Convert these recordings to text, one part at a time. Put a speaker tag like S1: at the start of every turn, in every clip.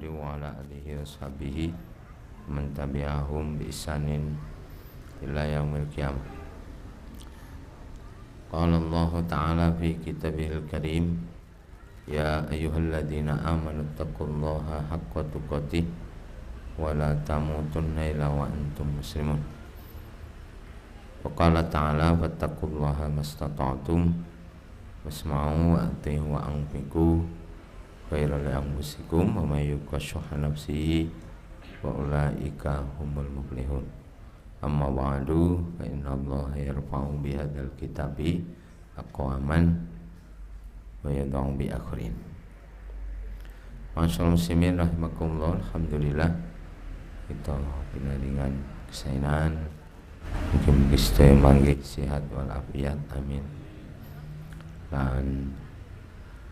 S1: Muhammad wa ala alihi wa sahbihi man tabi'ahum bi ihsanin ila yaumil qiyamah. Qala Allah Ta'ala fi kitabihil karim, ya ayyuhalladzina amanu taqullaha haqqa tuqatih wa la tamutunna illa wa antum muslimun. Wa qala ta'ala fattaqullaha mastata'tum wasma'u wa ati'u wa anfiqu khairal li anfusikum wa may yuqashuha nafsihi wa ulaika humul muflihun. Amma ba'du fa inna Allaha yarfa'u bihadzal kitabi aqwaman wa yad'u bi akhirin. Masyaallah muslimin rahimakumullah, alhamdulillah kita pinangan kesainan mugi-mugi sedaya mangke sehat walafiat, amin. Lan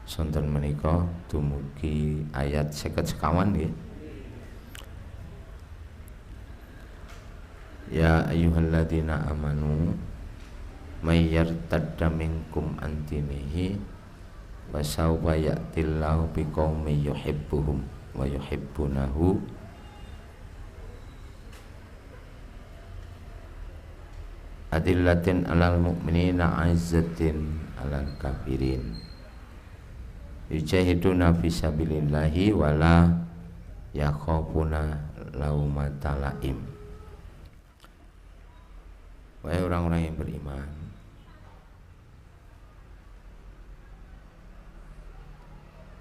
S1: sonten menika dumugi ayat 50 nggih. Ya ayyuhalladzina amanu may yartadda minkum an dinihi wa sawfa ya'tillahu biqaumin yuhibbuhum wa yuhibbunahu adillatin alal mu'minina aizzatin alal kafirin yujahiduna fisabilillahi wala yakhafuna laumata laim. Wahai orang-orang yang beriman,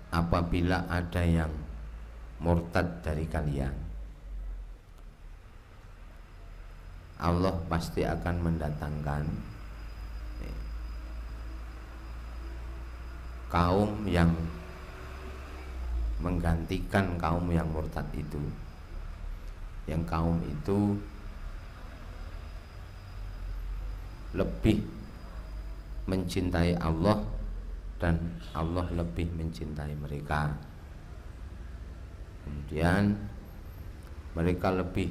S1: apabila ada yang murtad dari kalian, Allah pasti akan mendatangkan kaum yang menggantikan kaum yang murtad itu, yang kaum itu lebih mencintai Allah dan Allah lebih mencintai mereka. Kemudian mereka lebih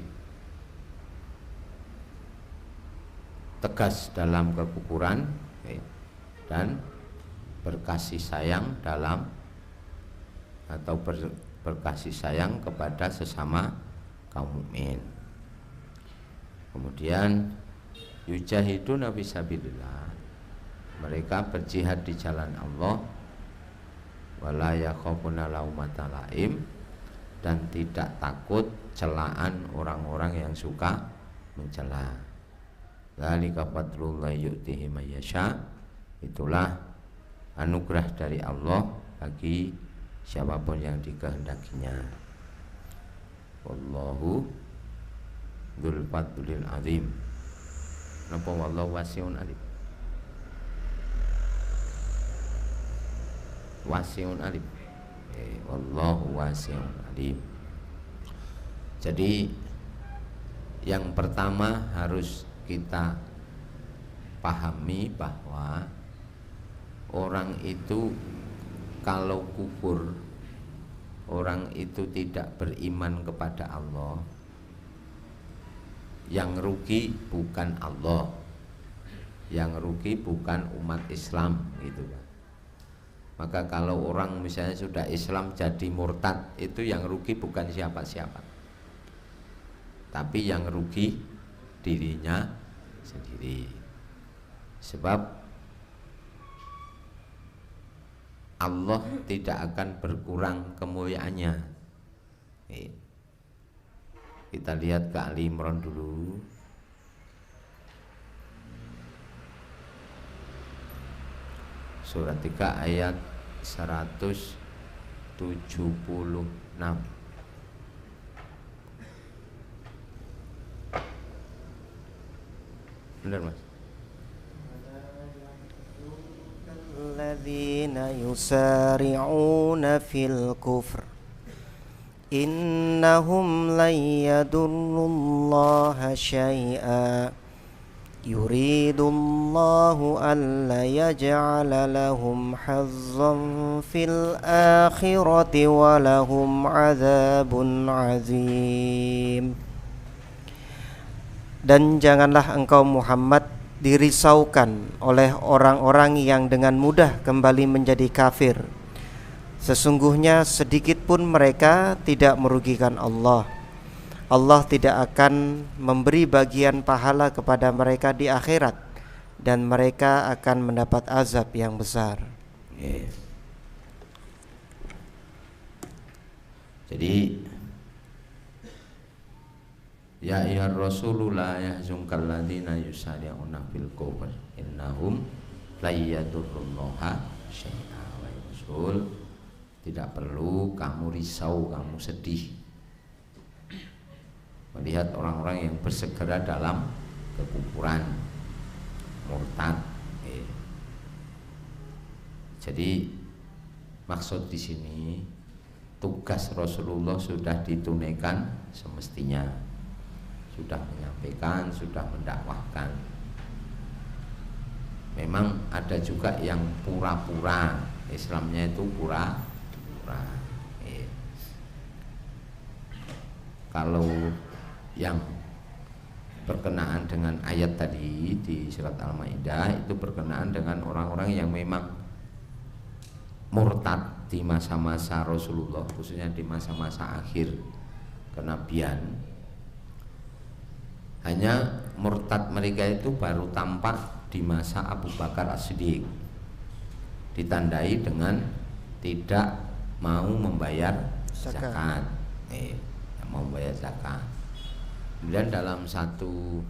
S1: tegas dalam kekufuran dan berkasih sayang dalam atau berkasih sayang kepada sesama kaum mukmin. Kemudian yujahiduna fisabilillah, mereka berjihad di jalan Allah, wala yakhafuna laumata laim, dan tidak takut celaan orang-orang yang suka mencela. Dzalika fadlullahi yu'tihi may yasha, itulah anugerah dari Allah bagi siapapun yang dikehendakinya. Wallahu dzul fadlil azim. Napa wallahu wasi'un alim. Wasi'un alim. Wallahu wasi'un alim. Jadi yang pertama harus kita pahami bahwa orang itu kalau kufur, orang itu tidak beriman kepada Allah, yang rugi bukan Allah, yang rugi bukan umat Islam, gitu kan. Maka kalau orang misalnya sudah Islam jadi murtad, itu yang rugi bukan siapa-siapa, tapi yang rugi dirinya sendiri. Sebab Allah tidak akan berkurang kemuliaannya. Kita lihat ke Ali Imran dulu. Surat 3 ayat 176. Benar Mas?
S2: Alladzina yusari'una fil kufr innahum lan yadurrullaha syai'a yuridullahu alla yaj'ala lahum hazzan fil akhirati wa lahum 'adzabun 'azim. Dan janganlah engkau Muhammad dirisaukan oleh orang-orang yang dengan mudah kembali menjadi kafir, Sesungguhnya sedikit pun mereka tidak merugikan Allah. Allah tidak akan memberi bagian pahala kepada mereka di akhirat, dan mereka akan mendapat azab yang besar.
S1: Jadi ya ayyuhar rasulu la yahzunkal ladzina yusari'una fil kufr innahum la yadurrullaha syai'a. Wa rasul, tidak perlu kamu risau, kamu sedih melihat orang-orang yang bersegera dalam kekufuran, murtad. Jadi maksud di sini tugas Rasulullah sudah ditunaikan semestinya, sudah menyampaikan, sudah mendakwahkan. Memang ada juga yang pura-pura, Islamnya itu pura-pura. Kalau yang berkenaan dengan ayat tadi di surat Al-Maidah itu berkenaan dengan orang-orang yang memang murtad di masa-masa Rasulullah, khususnya di masa-masa akhir kenabian. Hanya murtad mereka itu baru tampak di masa Abu Bakar As-Siddiq, ditandai dengan tidak mau membayar zakat, tidak mau membayar zakat. Kemudian dalam satu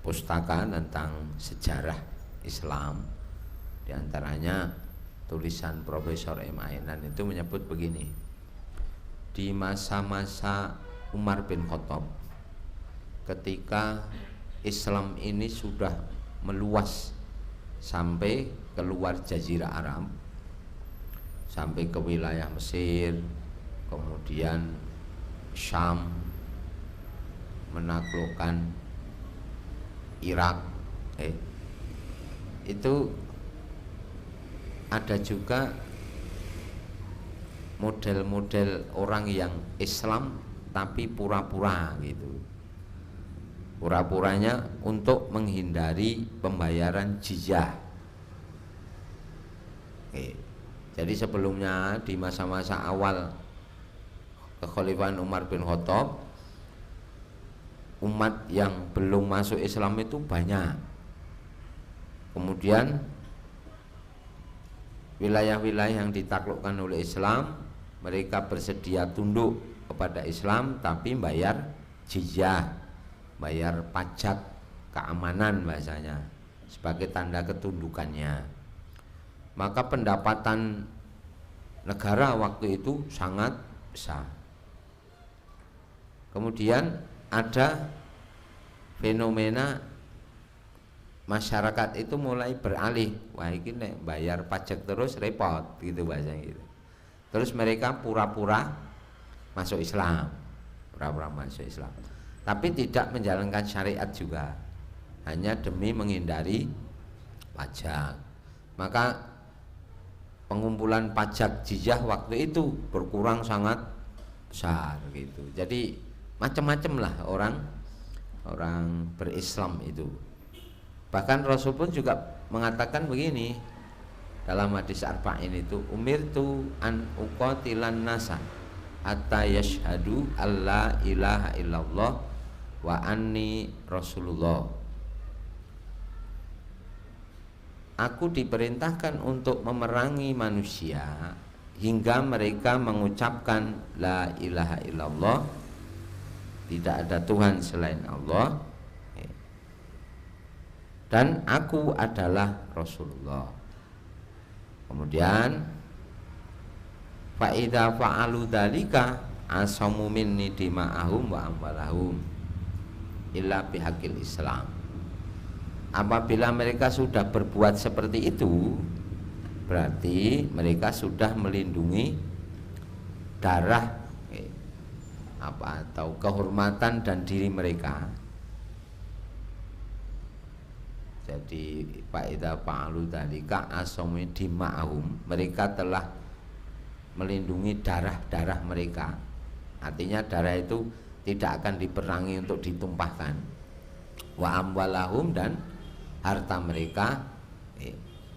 S1: pustaka tentang sejarah Islam, diantaranya tulisan Profesor M. Ainan itu menyebut begini: di masa-masa Umar bin Khattab, ketika Islam ini sudah meluas sampai keluar Jazirah Arab, sampai ke wilayah Mesir, kemudian Syam, menaklukkan Irak, itu ada juga model-model orang yang Islam tapi pura-pura gitu. Pura-puranya untuk menghindari pembayaran jizyah. Jadi sebelumnya di masa-masa awal kekhalifahan Umar bin Khattab, umat yang belum masuk Islam itu banyak. Kemudian wilayah-wilayah yang ditaklukkan oleh Islam, mereka bersedia tunduk kepada Islam tapi bayar jizyah, bayar pajak keamanan bahasanya, sebagai tanda ketundukannya. Maka pendapatan negara waktu itu sangat besar. Kemudian ada fenomena masyarakat itu mulai beralih, wah ini nek bayar pajak terus repot gitu bahasanya gitu. Terus mereka pura-pura masuk Islam, pura-pura masuk Islam, tapi tidak menjalankan syariat juga, hanya demi menghindari pajak. Maka pengumpulan pajak jizyah waktu itu berkurang sangat besar gitu. Jadi macam-macam lah orang berislam itu. Bahkan Rasul pun juga mengatakan begini dalam hadis arba'in itu, umirtu an uqatilan nasa hatta yashhadu alla ilaha illallah wa anni rasulullah. Aku diperintahkan untuk memerangi manusia hingga mereka mengucapkan la ilaha illallah, tidak ada Tuhan selain Allah, dan aku adalah Rasulullah. Kemudian fa idza fa'alu dzalika asamu minni dima'ahum wa amwalahum illa bihaqqil Islam. Apabila mereka sudah berbuat seperti itu, berarti mereka sudah melindungi darah atau kehormatan dan diri mereka. Jadi faida fa'alu dzalika asamu dima'ahum, mereka telah melindungi darah-darah mereka. Artinya darah itu tidak akan diperangi untuk ditumpahkan. Wa amwalahum, dan harta mereka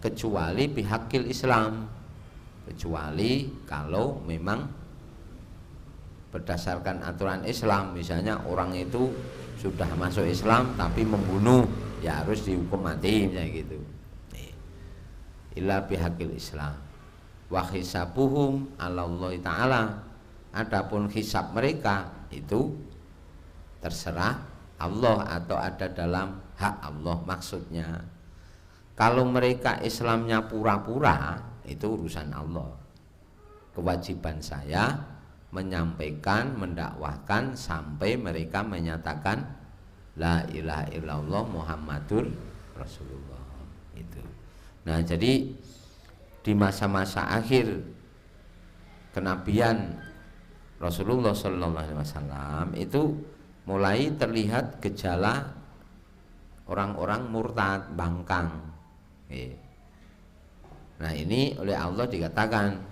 S1: kecuali bihaqil Islam, kecuali kalau memang berdasarkan aturan Islam. Misalnya orang itu sudah masuk Islam tapi membunuh, ya harus dihukum mati misalnya gitu. Illa bihaqil Islam wa hisabuhum 'ala Allah taala. Adapun hisab mereka itu terserah Allah atau ada dalam hak Allah. Maksudnya kalau mereka Islamnya pura-pura, itu urusan Allah. Kewajiban saya menyampaikan, mendakwahkan sampai mereka menyatakan la ilaha illallah Muhammadur Rasulullah. Itu. Nah, jadi di masa-masa akhir kenabian Rasulullah Sallallahu Alaihi Wasallam itu mulai terlihat gejala orang-orang murtad, bangkang. Nah, ini oleh Allah dikatakan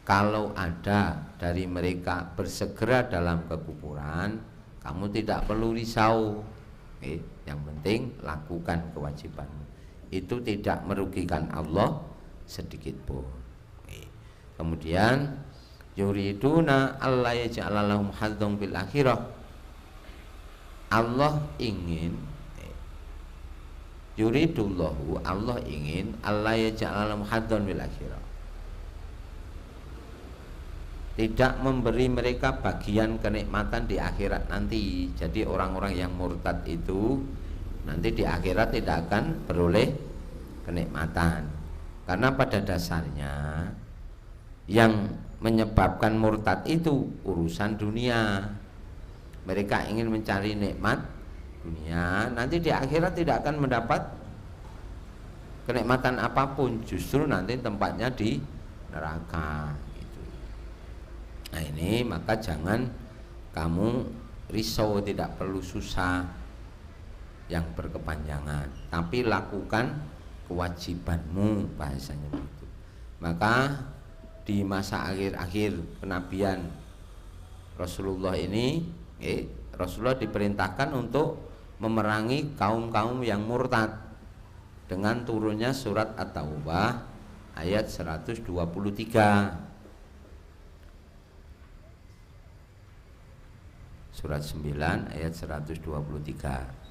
S1: kalau ada dari mereka bersegera dalam kekufuran, kamu tidak perlu risau. Yang penting lakukan kewajibanmu. Itu tidak merugikan Allah sedikit pun. Kemudian yuriduna alla yaj'ala lahum hadzan bil akhirah. Allah ingin yuridullahu, Allah ingin alla yaj'ala lahum hadzan bil akhirah, tidak memberi mereka bagian kenikmatan di akhirat nanti. Jadi orang-orang yang murtad itu nanti di akhirat tidak akan beroleh kenikmatan. Karena pada dasarnya yang menyebabkan murtad itu urusan dunia. Mereka ingin mencari nikmat dunia, nanti di akhirat tidak akan mendapat kenikmatan apapun, justru nanti tempatnya di neraka gitu. Nah, ini maka jangan kamu risau, tidak perlu susah yang berkepanjangan, tapi lakukan kewajibanmu, bahasanya begitu. Maka di masa akhir-akhir kenabian Rasulullah ini, Rasulullah diperintahkan untuk memerangi kaum-kaum yang murtad dengan turunnya surat At-Taubah ayat 123. Surat 9 ayat 123.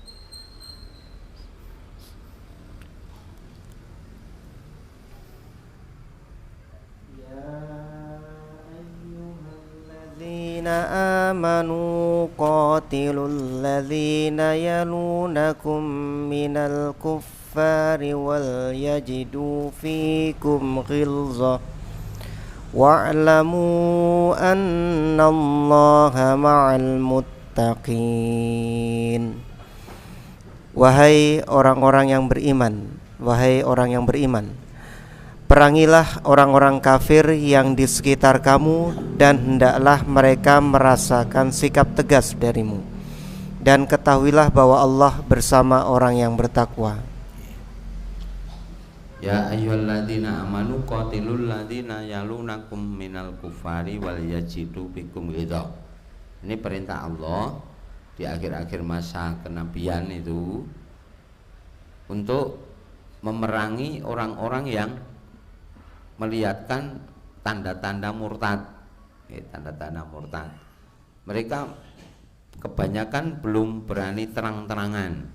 S2: Amanu qatilul ladzina yalunakum minal kuffari wal yajidu fikum ghilzah wa'lamu annallaha ma'al muttaqin. Wahai orang-orang yang beriman, wahai orang yang beriman, perangilah orang-orang kafir yang di sekitar kamu, dan hendaklah mereka merasakan sikap tegas darimu. Dan ketahuilah bahwa Allah bersama orang yang bertakwa.
S1: Ya ayyuhalladzina amanu qatilul ladzina yalunakum minal kufari wal yajidu bikum ghidha. Ini perintah Allah di akhir-akhir masa kenabian itu untuk memerangi orang-orang yang melihatkan tanda-tanda murtad, tanda-tanda murtad. Mereka kebanyakan belum berani terang-terangan,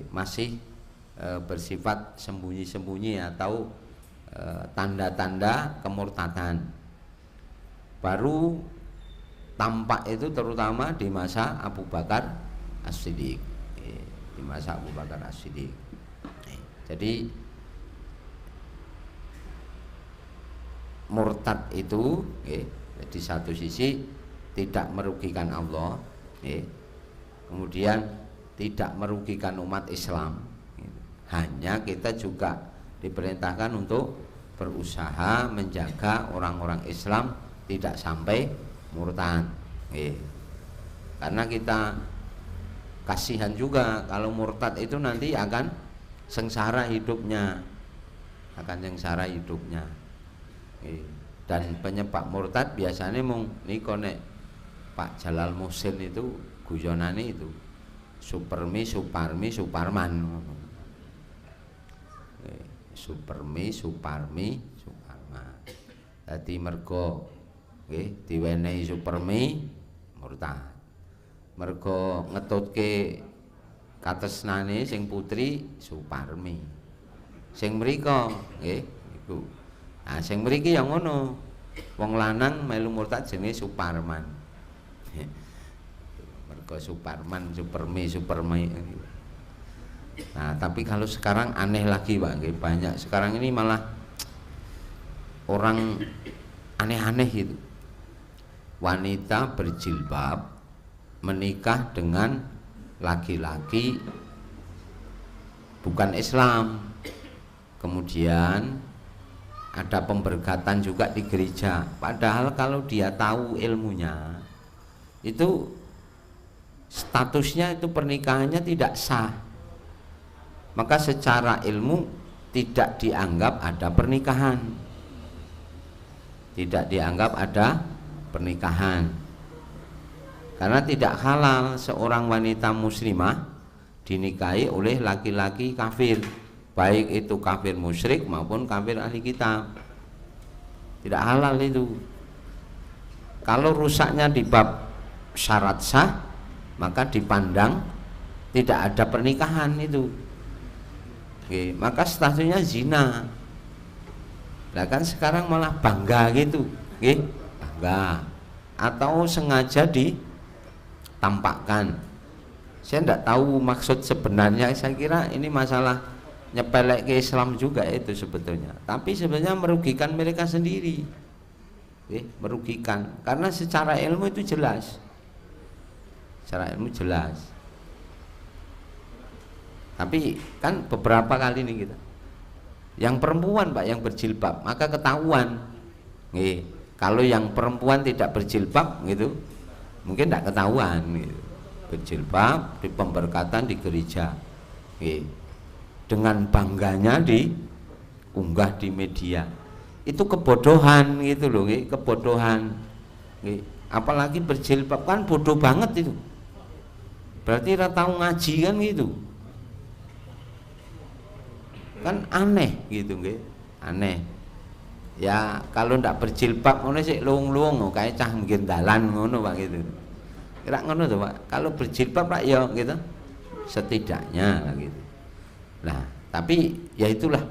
S1: masih bersifat sembunyi-sembunyi atau tanda-tanda kemurtadan. Baru tampak itu terutama di masa Abu Bakar As-Siddiq, di masa Abu Bakar As-Siddiq. Jadi murtad itu di satu sisi tidak merugikan Allah, kemudian tidak merugikan umat Islam. Hanya kita juga diperintahkan untuk berusaha menjaga orang-orang Islam tidak sampai murtad, karena kita kasihan juga kalau murtad itu nanti akan sengsara hidupnya, dan penyebab murtad biasanya mung niko nek Pak Jalal Muhsin itu guyonane itu Supermi, Suparmi, Suparman. Supermi, Suparmi, Suparman. Dadi mergo nggih diwenehi Supermi murtad. Mergo ngetutke katresnane sing putri Suparmi. Sing mriko nggih iku. Nah sing mriki ya ngono. Wong lanang melu murtad jenenge Suparman. Mergo Suparman, Supermi, Supermi. Nah, tapi kalau sekarang aneh lagi Pak, banyak sekarang ini malah orang aneh-aneh itu. Wanita berjilbab menikah dengan laki-laki bukan Islam. Kemudian ada pemberkatan juga di gereja. Padahal kalau dia tahu ilmunya, itu statusnya itu pernikahannya tidak sah. Maka secara ilmu tidak dianggap ada pernikahan. Tidak dianggap ada pernikahan. Karena tidak halal seorang wanita muslimah dinikahi oleh laki-laki kafir, baik itu kafir musyrik maupun kafir ahli kitab. Tidak halal itu. Kalau rusaknya di bab syarat sah, maka dipandang tidak ada pernikahan itu. Oke, maka statusnya zina. Nah kan sekarang malah bangga gitu, oke? Bangga atau sengaja ditampakkan. Saya tidak tahu maksud sebenarnya. Saya kira ini masalah nyepelek ke Islam juga itu sebetulnya. Tapi sebenarnya merugikan mereka sendiri, merugikan. Karena secara ilmu itu jelas. Secara ilmu jelas. Tapi kan beberapa kali nih kita, yang perempuan Pak yang berjilbab maka ketahuan. Kalau yang perempuan tidak berjilbab gitu, mungkin tidak ketahuan. Gitu. Berjilbab di pemberkatan di gereja, dengan bangganya diunggah di media. Itu kebodohan gitu loh, kebodohan. Apalagi berjilbab kan bodoh banget itu. Berarti ora tahu ngaji kan gitu. Kan aneh gitu nggih, aneh. Ya kalau ndak berjilbab ngono sik luwung-luwung kayak cah mungkin dalan ngono Pak gitu. Kira ngono tuh Pak. Kalau berjilbab Pak ya gitu. Setidaknya gitu. Nah, tapi ya itulah.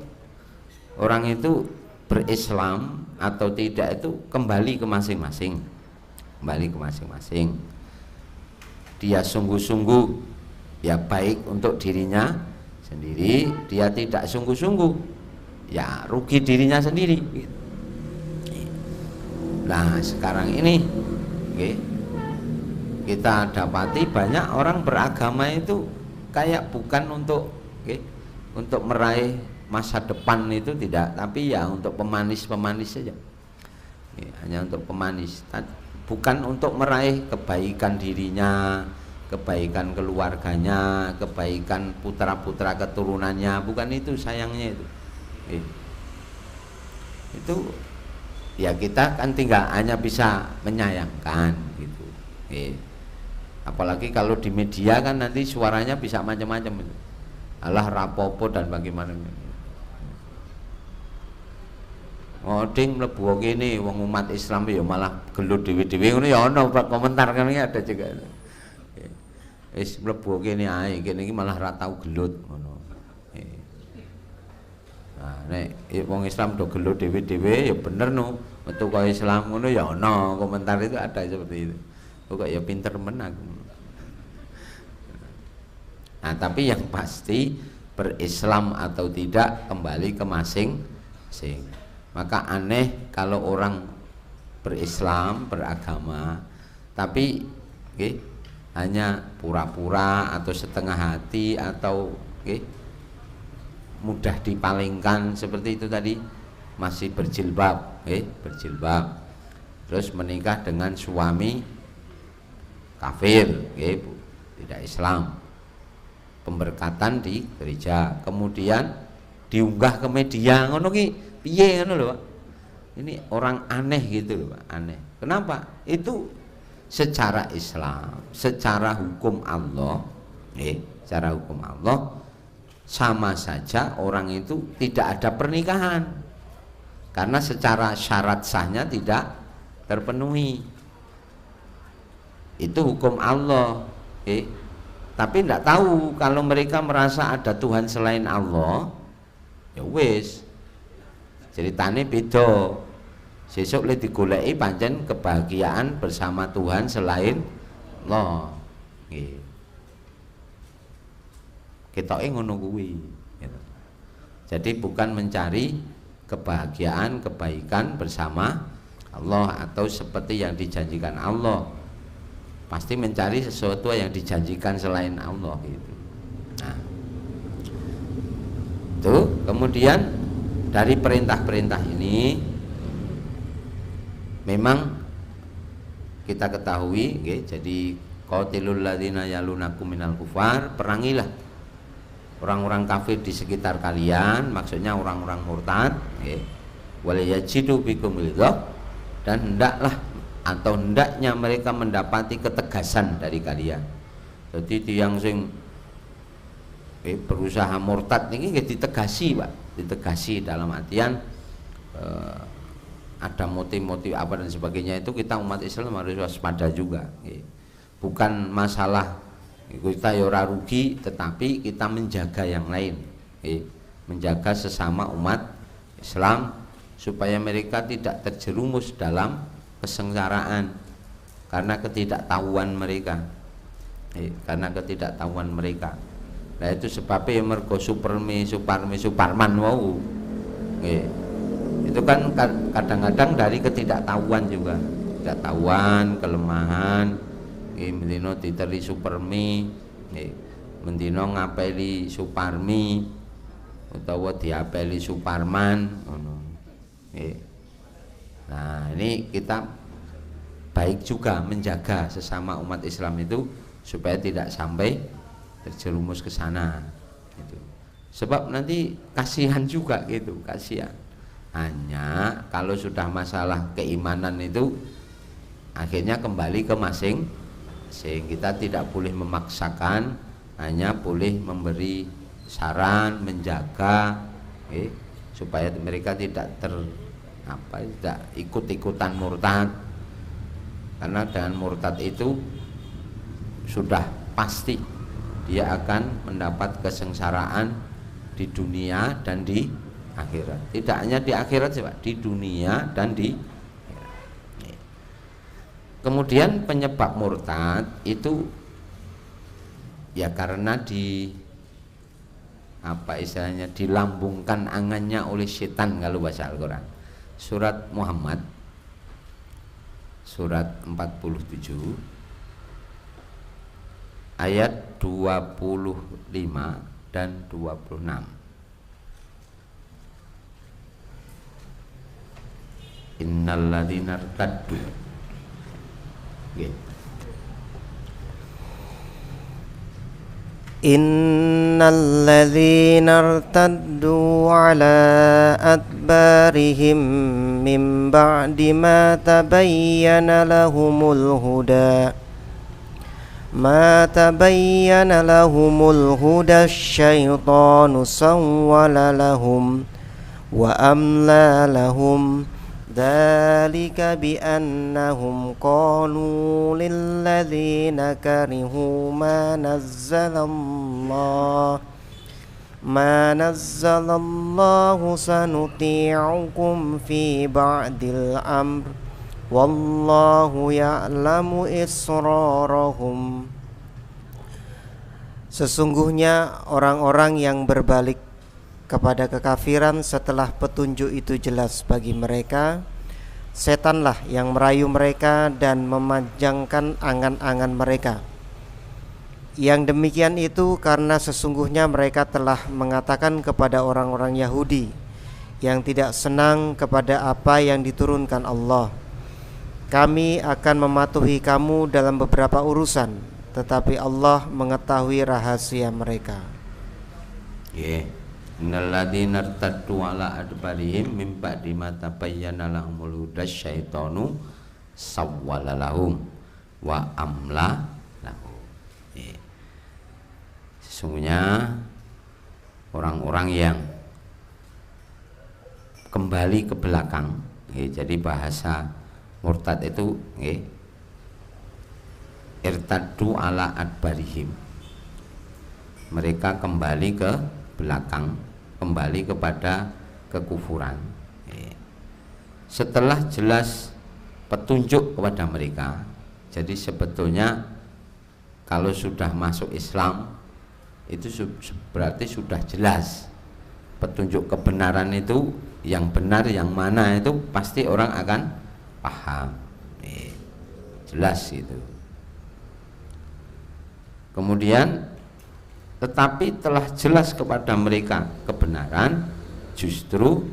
S1: Orang itu berislam atau tidak itu kembali ke masing-masing. Kembali ke masing-masing. Dia sungguh-sungguh ya baik untuk dirinya sendiri, dia tidak sungguh-sungguh ya rugi dirinya sendiri. Nah sekarang ini kita dapati banyak orang beragama itu kayak bukan untuk meraih masa depan itu tidak, tapi ya untuk pemanis-pemanis saja. Hanya untuk pemanis, bukan untuk meraih kebaikan dirinya, kebaikan keluarganya, kebaikan putra-putra keturunannya, bukan itu sayangnya itu. Itu ya kita kan tinggal hanya bisa menyayangkan gitu. Apalagi kalau di media kan nanti suaranya bisa macam-macam itu. Alah rapopo dan bagaimana. Ngoding mlebu kene wong umat Islam ya malah gelut dhewe-dhewe ngono ya ana komentar kan ada juga. Wis mlebu kene ae, kene iki malah ra tau gelut ngono. Nah, nek wong Islam do gelut dhewe-dhewe ya bener no, metu kaya Islam ngono ya ana komentar itu ada seperti itu. Kok ya pinter men aku. Nah, tapi yang pasti berislam atau tidak kembali ke masing-masing. Maka aneh kalau orang berislam, beragama, tapi hanya pura-pura atau setengah hati atau mudah dipalingkan seperti itu tadi, masih berjilbab, berjilbab, terus menikah dengan suami kafir, tidak Islam, pemberkatan di gereja, kemudian diunggah ke media, ngono ki piye ngono lho Pak. Ini orang aneh gitu loh Pak, aneh. Kenapa? Itu secara Islam, secara hukum Allah, secara hukum Allah sama saja orang itu tidak ada pernikahan karena secara syarat sahnya tidak terpenuhi. Itu hukum Allah. Tapi tidak tahu kalau mereka merasa ada Tuhan selain Allah, ya wis ceritane beda. Sesuk le digoleki pancen kebahagiaan bersama Tuhan selain Allah. Nggih. Ketoke ngono kuwi gitu. Jadi bukan mencari kebahagiaan, kebaikan bersama Allah atau seperti yang dijanjikan Allah. Pasti mencari sesuatu yang dijanjikan selain Allah gitu. Nah, itu kemudian dari perintah-perintah ini memang kita ketahui, jadi qatilul ladzina yalunakum minal kufar, perangilah orang-orang kafir di sekitar kalian, maksudnya orang-orang murtad, wal yajidu bikum ghidab, dan hendaknya mereka mendapati ketegasan dari kalian. Jadi tiang sing berusaha murtad ini ditegasi, Pak, ditegasi dalam artian ada motif-motif apa dan sebagainya, itu kita umat Islam harus waspada juga. Bukan masalah kita ora rugi, tetapi kita menjaga yang lain, menjaga sesama umat Islam supaya mereka tidak terjerumus dalam kesengsaraan karena ketidaktahuan mereka, Nah itu sebabnya mergo Suparman wau, itu kan kadang-kadang dari ketidaktahuan juga, ketidaktahuan, kelemahan. Mendino diteri Supermi, mendino ngapeli Suparmi, utawa diapeli Suparman, Nah ini kita baik juga menjaga sesama umat Islam itu supaya tidak sampai terjerumus ke sana. Gitu. Sebab nanti kasihan juga gitu, kasihan. Hanya kalau sudah masalah keimanan itu akhirnya kembali ke masing-masing. Kita tidak boleh memaksakan, hanya boleh memberi saran, menjaga, supaya mereka tidak tidak ikut-ikutan murtad. Karena dengan murtad itu sudah pasti dia akan mendapat kesengsaraan di dunia dan di akhirat. Tidak hanya di akhirat sih, Pak, di dunia dan di akhirat. Kemudian penyebab murtad itu ya karena istilahnya dilambungkan angannya oleh setan kalau bahasa Al-Qur'an. Surat Muhammad surat 47 ayat 25 dan 26. Innalladzina irtaddu.
S2: Innalladzina irtaddu ala adbarihim min ba'di ma tabayyana lahumul huda asyaitanu sawwala lahum wa amla lahum dzalika bi annahum qalu lil ladzina karihu ma nazzalallahu sanuti'ukum fi ba'dil amr wallahu ya'lamu israrahum. Sesungguhnya orang-orang yang berbalik kepada kekafiran setelah petunjuk itu jelas bagi mereka, setanlah yang merayu mereka dan memanjangkan angan-angan mereka. Yang demikian itu karena sesungguhnya mereka telah mengatakan kepada orang-orang Yahudi yang tidak senang kepada apa yang diturunkan Allah, kami akan mematuhi kamu dalam beberapa urusan, tetapi Allah mengetahui rahasia mereka.
S1: Innalladzina irtaddu ala adbarihim min ba'di ma tabayyana lahumul huda asyaitanu sawwala lahum wa amla lahum. Sesungguhnya orang-orang yang kembali ke belakang. Jadi bahasa murtad itu irtaddu ala adbarihim, mereka kembali ke belakang, kembali kepada kekufuran setelah jelas petunjuk kepada mereka. Jadi sebetulnya kalau sudah masuk Islam itu berarti sudah jelas petunjuk kebenaran itu, yang benar yang mana itu pasti orang akan paham, jelas itu. Kemudian tetapi telah jelas kepada mereka kebenaran, justru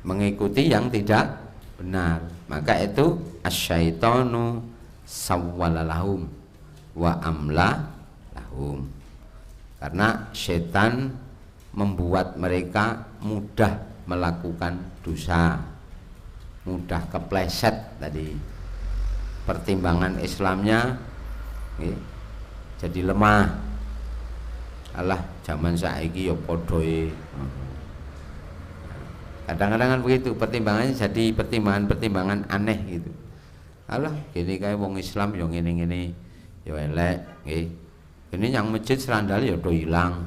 S1: mengikuti yang tidak benar, maka itu asyaitonu sawwalalahum wa amla lahum, karena setan membuat mereka mudah melakukan dosa, mudah kepleset tadi, pertimbangan Islamnya jadi lemah. Alah zaman saiki ya podoe, kadang-kadang kan begitu, pertimbangannya jadi pertimbangan-pertimbangan aneh gitu. Alah gini kayak wong Islam yang ngene-ngene ya elek ini yang masjid serandali ya do hilang,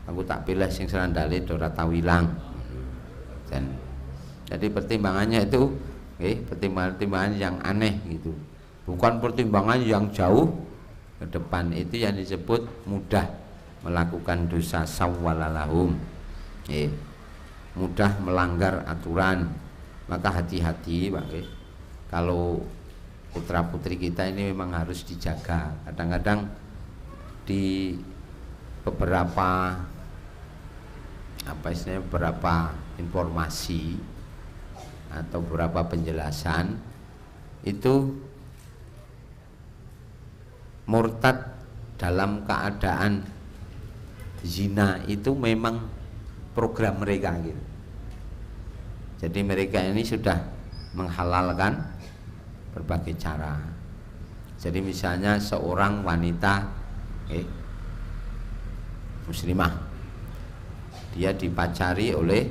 S1: aku tak pilih sing serandali do ora tau hilang. Dan jadi pertimbangannya itu pertimbangan-pertimbangan yang aneh gitu, bukan pertimbangan yang jauh ke depan. Itu yang disebut mudah melakukan dosa, sawwalalahum, mudah melanggar aturan. Maka hati-hati Pak, kalau putra putri kita ini memang harus dijaga. Kadang-kadang di beberapa beberapa informasi atau beberapa penjelasan itu murtad dalam keadaan zina itu memang program mereka gitu. Jadi mereka ini sudah menghalalkan berbagai cara. Jadi misalnya seorang wanita muslimah, dia dipacari oleh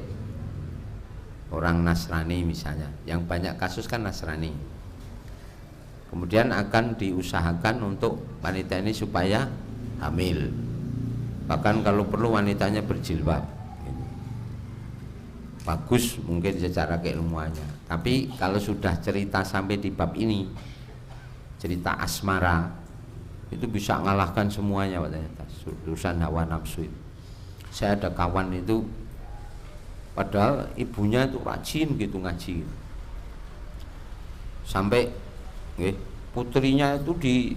S1: orang Nasrani misalnya, yang banyak kasus kan Nasrani. Kemudian akan diusahakan untuk wanita ini supaya hamil, bahkan kalau perlu wanitanya berjilbab, bagus mungkin secara keilmuannya. Tapi kalau sudah cerita sampai di bab ini, cerita asmara, itu bisa ngalahkan semuanya Pak, ternyata urusan hawa nafsu itu. Saya ada kawan itu, padahal ibunya itu rajin gitu ngaji gitu. Sampai putrinya itu di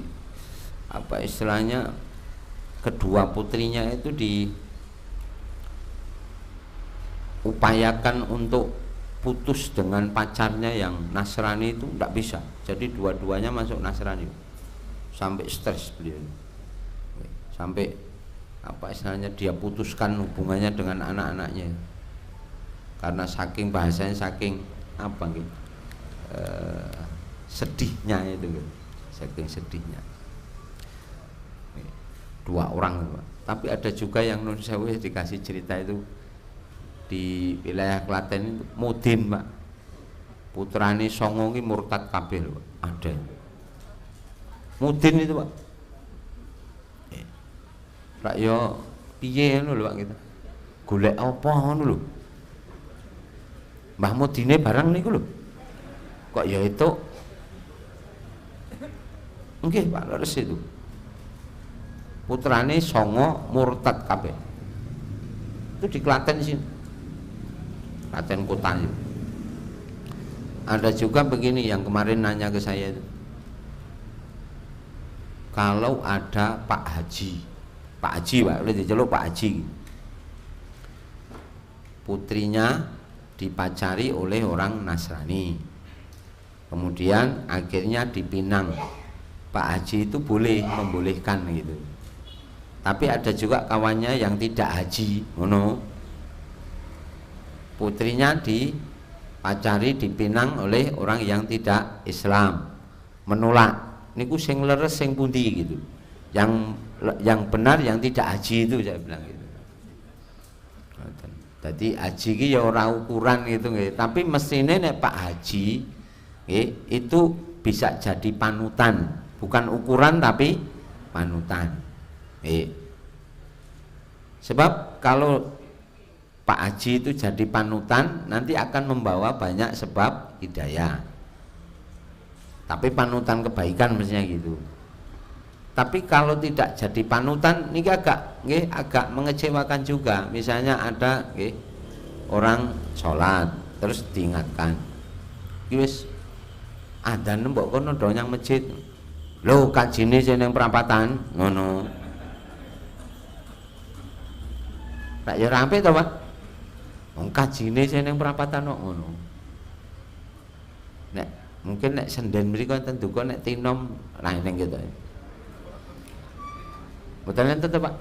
S1: istilahnya, kedua putrinya itu diupayakan untuk putus dengan pacarnya yang Nasrani itu tidak bisa. Jadi dua-duanya masuk Nasrani, sampai stres beliau, sampai istilahnya dia putuskan hubungannya dengan anak-anaknya karena saking bahasanya, saking sedihnya itu gitu. Saking sedihnya. Dua orang Pak. Tapi ada juga yang non sewu dikasih cerita itu di wilayah Klaten itu Mudin Pak, putrane songo ki murtad kabeh Pak. Ada Mudin itu Pak. Rak yo piye ngono lho Pak, kita golek apa ngono lho, Mbah Mudine barang niku lho kok ya itu nggih Pak, leres itu putrane songo murtad kabeh. Itu di Klaten sini, Klaten kota itu. Ada juga begini yang kemarin nanya ke saya itu, kalau ada Pak Haji Pak, boleh diceluk Pak Haji, putrinya dipacari oleh orang Nasrani, kemudian akhirnya dipinang. Pak Haji itu membolehkan gitu. Tapi ada juga kawannya yang tidak haji, putrinya dipacari, dipinang oleh orang yang tidak Islam, menolak. Niku sing leres sing pundi gitu, yang benar yang tidak haji itu, saya bilang gitu. Jadi haji ki ya ora ukuran gitu nggih, tapi mesine nek Pak Haji nggih itu bisa jadi panutan, bukan ukuran tapi panutan. Sebab kalau Pak Haji itu jadi panutan nanti akan membawa banyak sebab hidayah. Tapi panutan kebaikan mestinya gitu. Tapi kalau tidak jadi panutan ini agak mengecewakan juga. Misalnya ada orang sholat terus diingatkan, wis adzan mbok kono do nyang masjid. Lho kajine sing ning perapatan ngono. Tak ya rapi to, Pak. Wong kajine sing ning perapatan kok ngono. Nek mungkin nek senden mriko enten duka nek tinom ra ning gitu. Mboten enten to, Pak?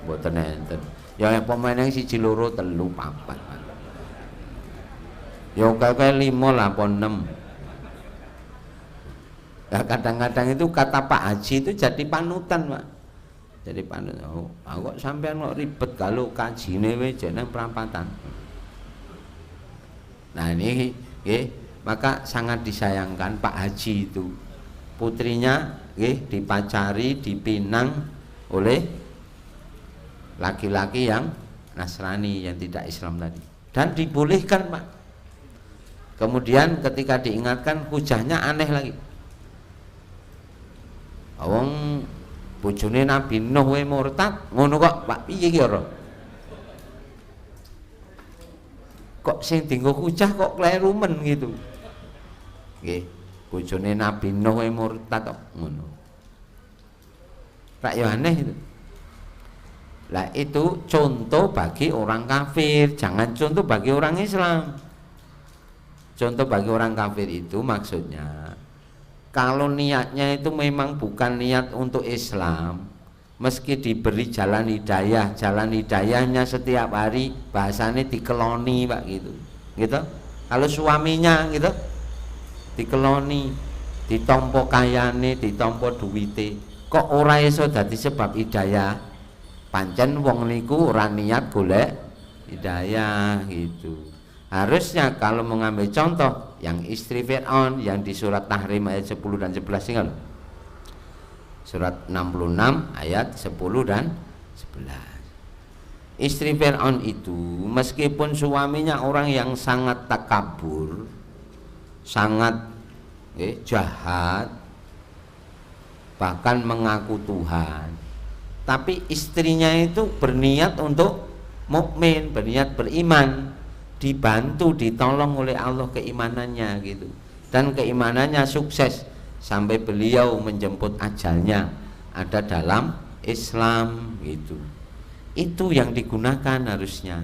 S1: Mboten enten. Ya pemain yang 1 2 3 4. Ya kayak 5 lah apa 6. Ya kadang-kadang itu kata Pak Haji itu jadi panutan, Pak. Jadi panutan. Oh, kok sampean kok ribet kalau kajine wis jeneng perapatan. Nah, ini maka sangat disayangkan Pak Haji itu. Putrinya dipacari, dipinang oleh laki-laki yang Nasrani yang tidak Islam tadi, dan dibolehkan, Pak. Kemudian ketika diingatkan hujahnya aneh lagi. Wong bojone Nabi Nuh wae murtad ngono kok, Pak, piye iki ora? Kok sing dienggo hujah kok kleru men gitu. Nggih, bojone Nabi Nuh wae murtad kok ngono. Rak ya aneh itu. Lah itu contoh bagi orang kafir, jangan contoh bagi orang Islam. Contoh bagi orang kafir itu maksudnya kalau niatnya itu memang bukan niat untuk Islam, meski diberi jalan hidayahnya setiap hari bahasanya dikeloni, Pak, gitu. Gitu. Kalau suaminya gitu dikeloni, ditompo kayane, ditompo duwite. Kok ora iso dadi sebab hidayah? Pancen wong niku ora niat golek hidayah gitu. Harusnya kalau mengambil contoh yang istri Fir'aun yang di surat Tahrim ayat 10 dan 11 ingat. Surat 66 ayat 10 dan 11. Istri Fir'aun itu meskipun suaminya orang yang sangat takabur, sangat jahat, bahkan mengaku Tuhan, tapi istrinya itu berniat untuk mukmin, berniat beriman, dibantu, ditolong oleh Allah keimanannya gitu, dan keimanannya sukses sampai beliau menjemput ajalnya ada dalam Islam gitu. Itu yang digunakan harusnya.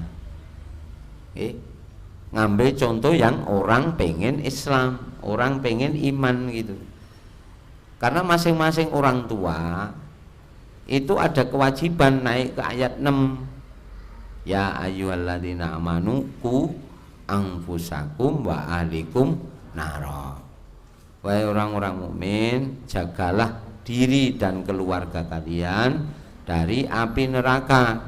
S1: Ngambil contoh yang orang pengen Islam, orang pengen iman gitu. Karena masing-masing orang tua itu ada kewajiban naik ke ayat 6. Ya ayyuhalladzina amanu qu anfusakum wa ahlikum nara. Wahai orang-orang mukmin, jagalah diri dan keluarga kalian dari api neraka.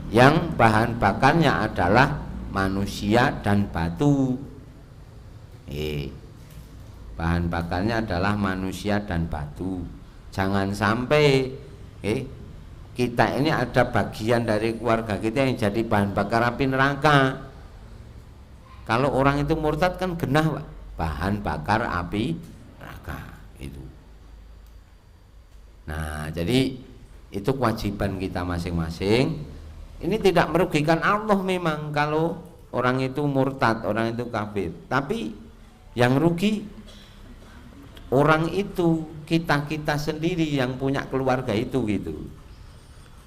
S1: Yang bahan bakarnya adalah manusia dan batu. Bahan bakarnya adalah manusia dan batu. Jangan sampai kita ini ada bagian dari keluarga kita yang jadi bahan bakar api neraka. Kalau orang itu murtad kan genah, Pak, bahan bakar api neraka itu. Nah, jadi itu kewajiban kita masing-masing. Ini tidak merugikan Allah memang kalau orang itu murtad, orang itu kafir. Tapi yang rugi orang itu, kita sendiri yang punya keluarga itu gitu.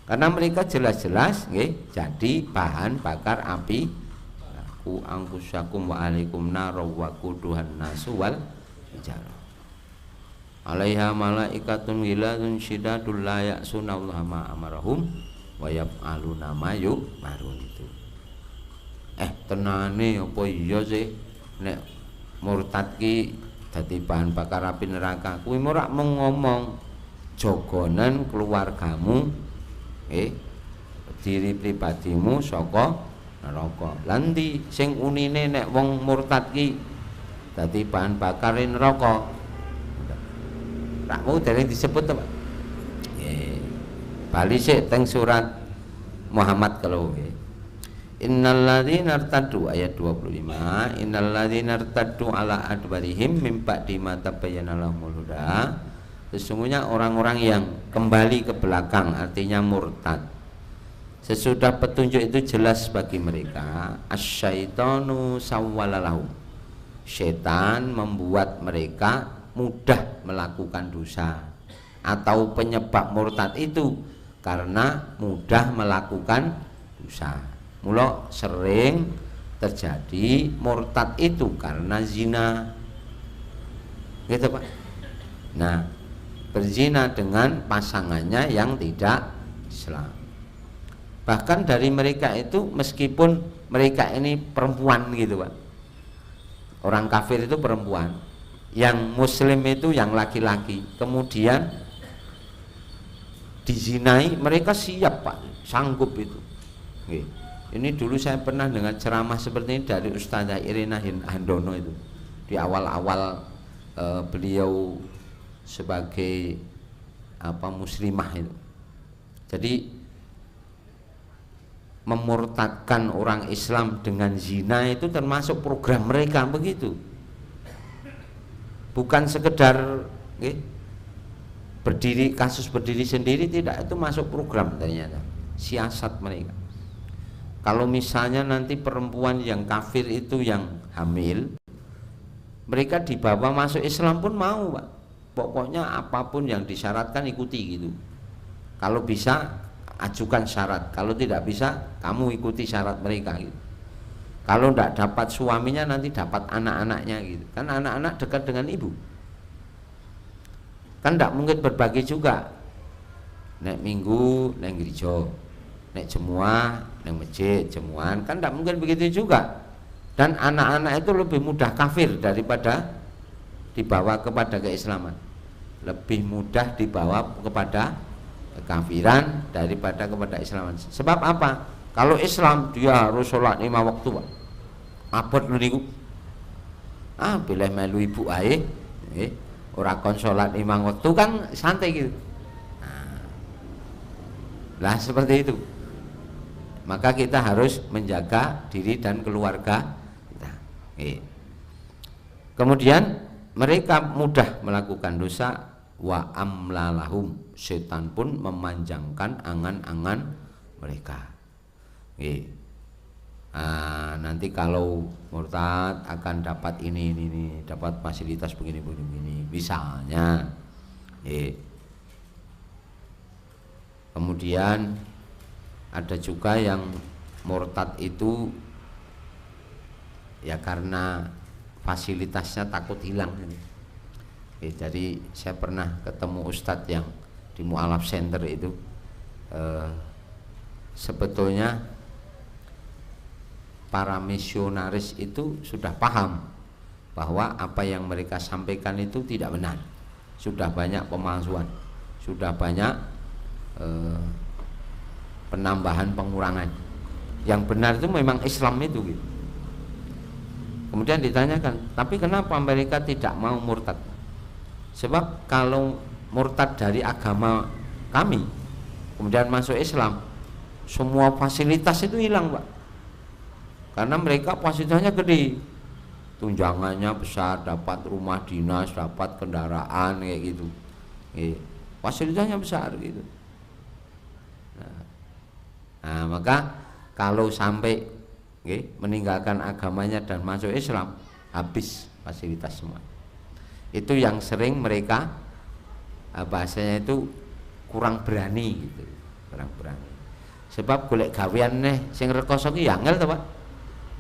S1: Karena mereka jelas-jelas jadi bahan bakar api. Ku angkusakum wa alaikum nar wa quduhan nasu wal hijarah. Alaiha malaikatun ghiladun syidadul la ya'sunallaha ma amarahum wa yaf'aluna ma yu'marun itu. Tenane apa iya sih nek murtad ki dadi bahan bakar api neraka? Kuwi ora mung ngomong jogonan keluargamu diri pribadimu saka neraka. Lan ndi sing unine nek wong murtad ki dadi bahan bakar neraka. Tak mau dereng disebut to, Pak. Nggih. Bali sik teng surat Muhammad kalau nggih. Innal ladzina irtaddu ayat 25, innal ladzina irtaddu ala adbarihim mim ba'di ma tabayyana lahumul huda. Sesungguhnya orang-orang yang kembali ke belakang, artinya murtad, sesudah petunjuk itu jelas bagi mereka, asyaitonu sawwalalahum, setan membuat mereka mudah melakukan dosa, atau penyebab murtad itu karena mudah melakukan dosa. Mula sering terjadi murtad itu karena zina, gitu Pak. Nah, berzina dengan pasangannya yang tidak Islam. Bahkan dari mereka itu, meskipun mereka ini perempuan gitu Pak, orang kafir itu perempuan, yang muslim itu yang laki-laki, kemudian dizinai, mereka siap Pak, sanggup itu. Ini dulu saya pernah dengar ceramah seperti ini dari Ustazah Irina Handono itu di awal-awal beliau sebagai muslimah itu. Jadi memurtadkan orang Islam dengan zina itu termasuk program mereka begitu. Bukan sekedar kasus berdiri sendiri, tidak, itu masuk program ternyata, siasat mereka. Kalau misalnya nanti perempuan yang kafir itu yang hamil, mereka dibawa masuk Islam pun mau Pak. Pokoknya apapun yang disyaratkan ikuti gitu. Kalau bisa ajukan syarat, kalau tidak bisa kamu ikuti syarat mereka gitu. Kalau tidak dapat suaminya nanti dapat anak-anaknya gitu. Kan anak-anak dekat dengan ibu. Kan tidak mungkin berbagi juga. Nek minggu neng gereja, nek jemuah neng masjid jemuan, kan tidak mungkin begitu juga. Dan anak-anak itu lebih mudah kafir daripada dibawa kepada keislaman. Lebih mudah dibawa kepada kekafiran daripada kepada Islaman. Sebab apa? Kalau Islam dia harus sholat 5 waktu Pak. Abot niku. Bilih melu ibu ae, ora kon sholat 5 waktu kan santai gitu. Lah seperti itu. Maka kita harus menjaga diri dan keluarga kita. Kemudian mereka mudah melakukan dosa, wa amlalahum, setan pun memanjangkan angan-angan mereka. Nanti kalau murtad akan dapat ini, dapat fasilitas begini, misalnya. Kemudian ada juga yang murtad itu ya karena fasilitasnya takut hilang. Jadi saya pernah ketemu ustadz yang di Mu'alaf Center itu, sebetulnya para misionaris itu sudah paham bahwa apa yang mereka sampaikan itu tidak benar. Sudah banyak pemalsuan, sudah banyak penambahan pengurangan. Yang benar itu memang Islam itu gitu. Kemudian ditanyakan, tapi kenapa mereka tidak mau murtad? Sebab kalau murtad dari agama kami kemudian masuk Islam, semua fasilitas itu hilang Pak. Karena mereka fasilitasnya gede, tunjangannya besar, dapat rumah dinas, dapat kendaraan kayak gitu, fasilitasnya besar gitu. Nah, maka kalau sampai meninggalkan agamanya dan masuk Islam, habis fasilitas semua. Itu yang sering mereka bahasanya itu kurang berani gitu, kurang berani. Sebab golek gawean nih sing rekoso ki angel to Pak.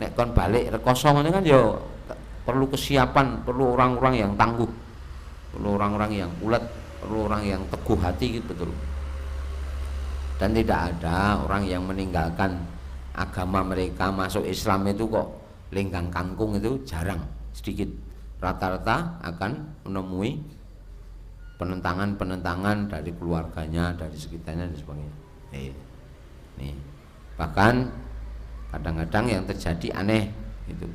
S1: Nek kon balik rekoso ngono kan ya perlu kesiapan, perlu orang-orang yang tangguh, perlu orang-orang yang ulet, perlu orang yang teguh hati gitu, betul. Dan tidak ada orang yang meninggalkan agama mereka masuk Islam itu kok lenggang kangkung, itu jarang, sedikit. Rata-rata akan menemui penentangan-penentangan dari keluarganya, dari sekitarnya dan sebagainya. Nih, bahkan kadang-kadang yang terjadi aneh itu,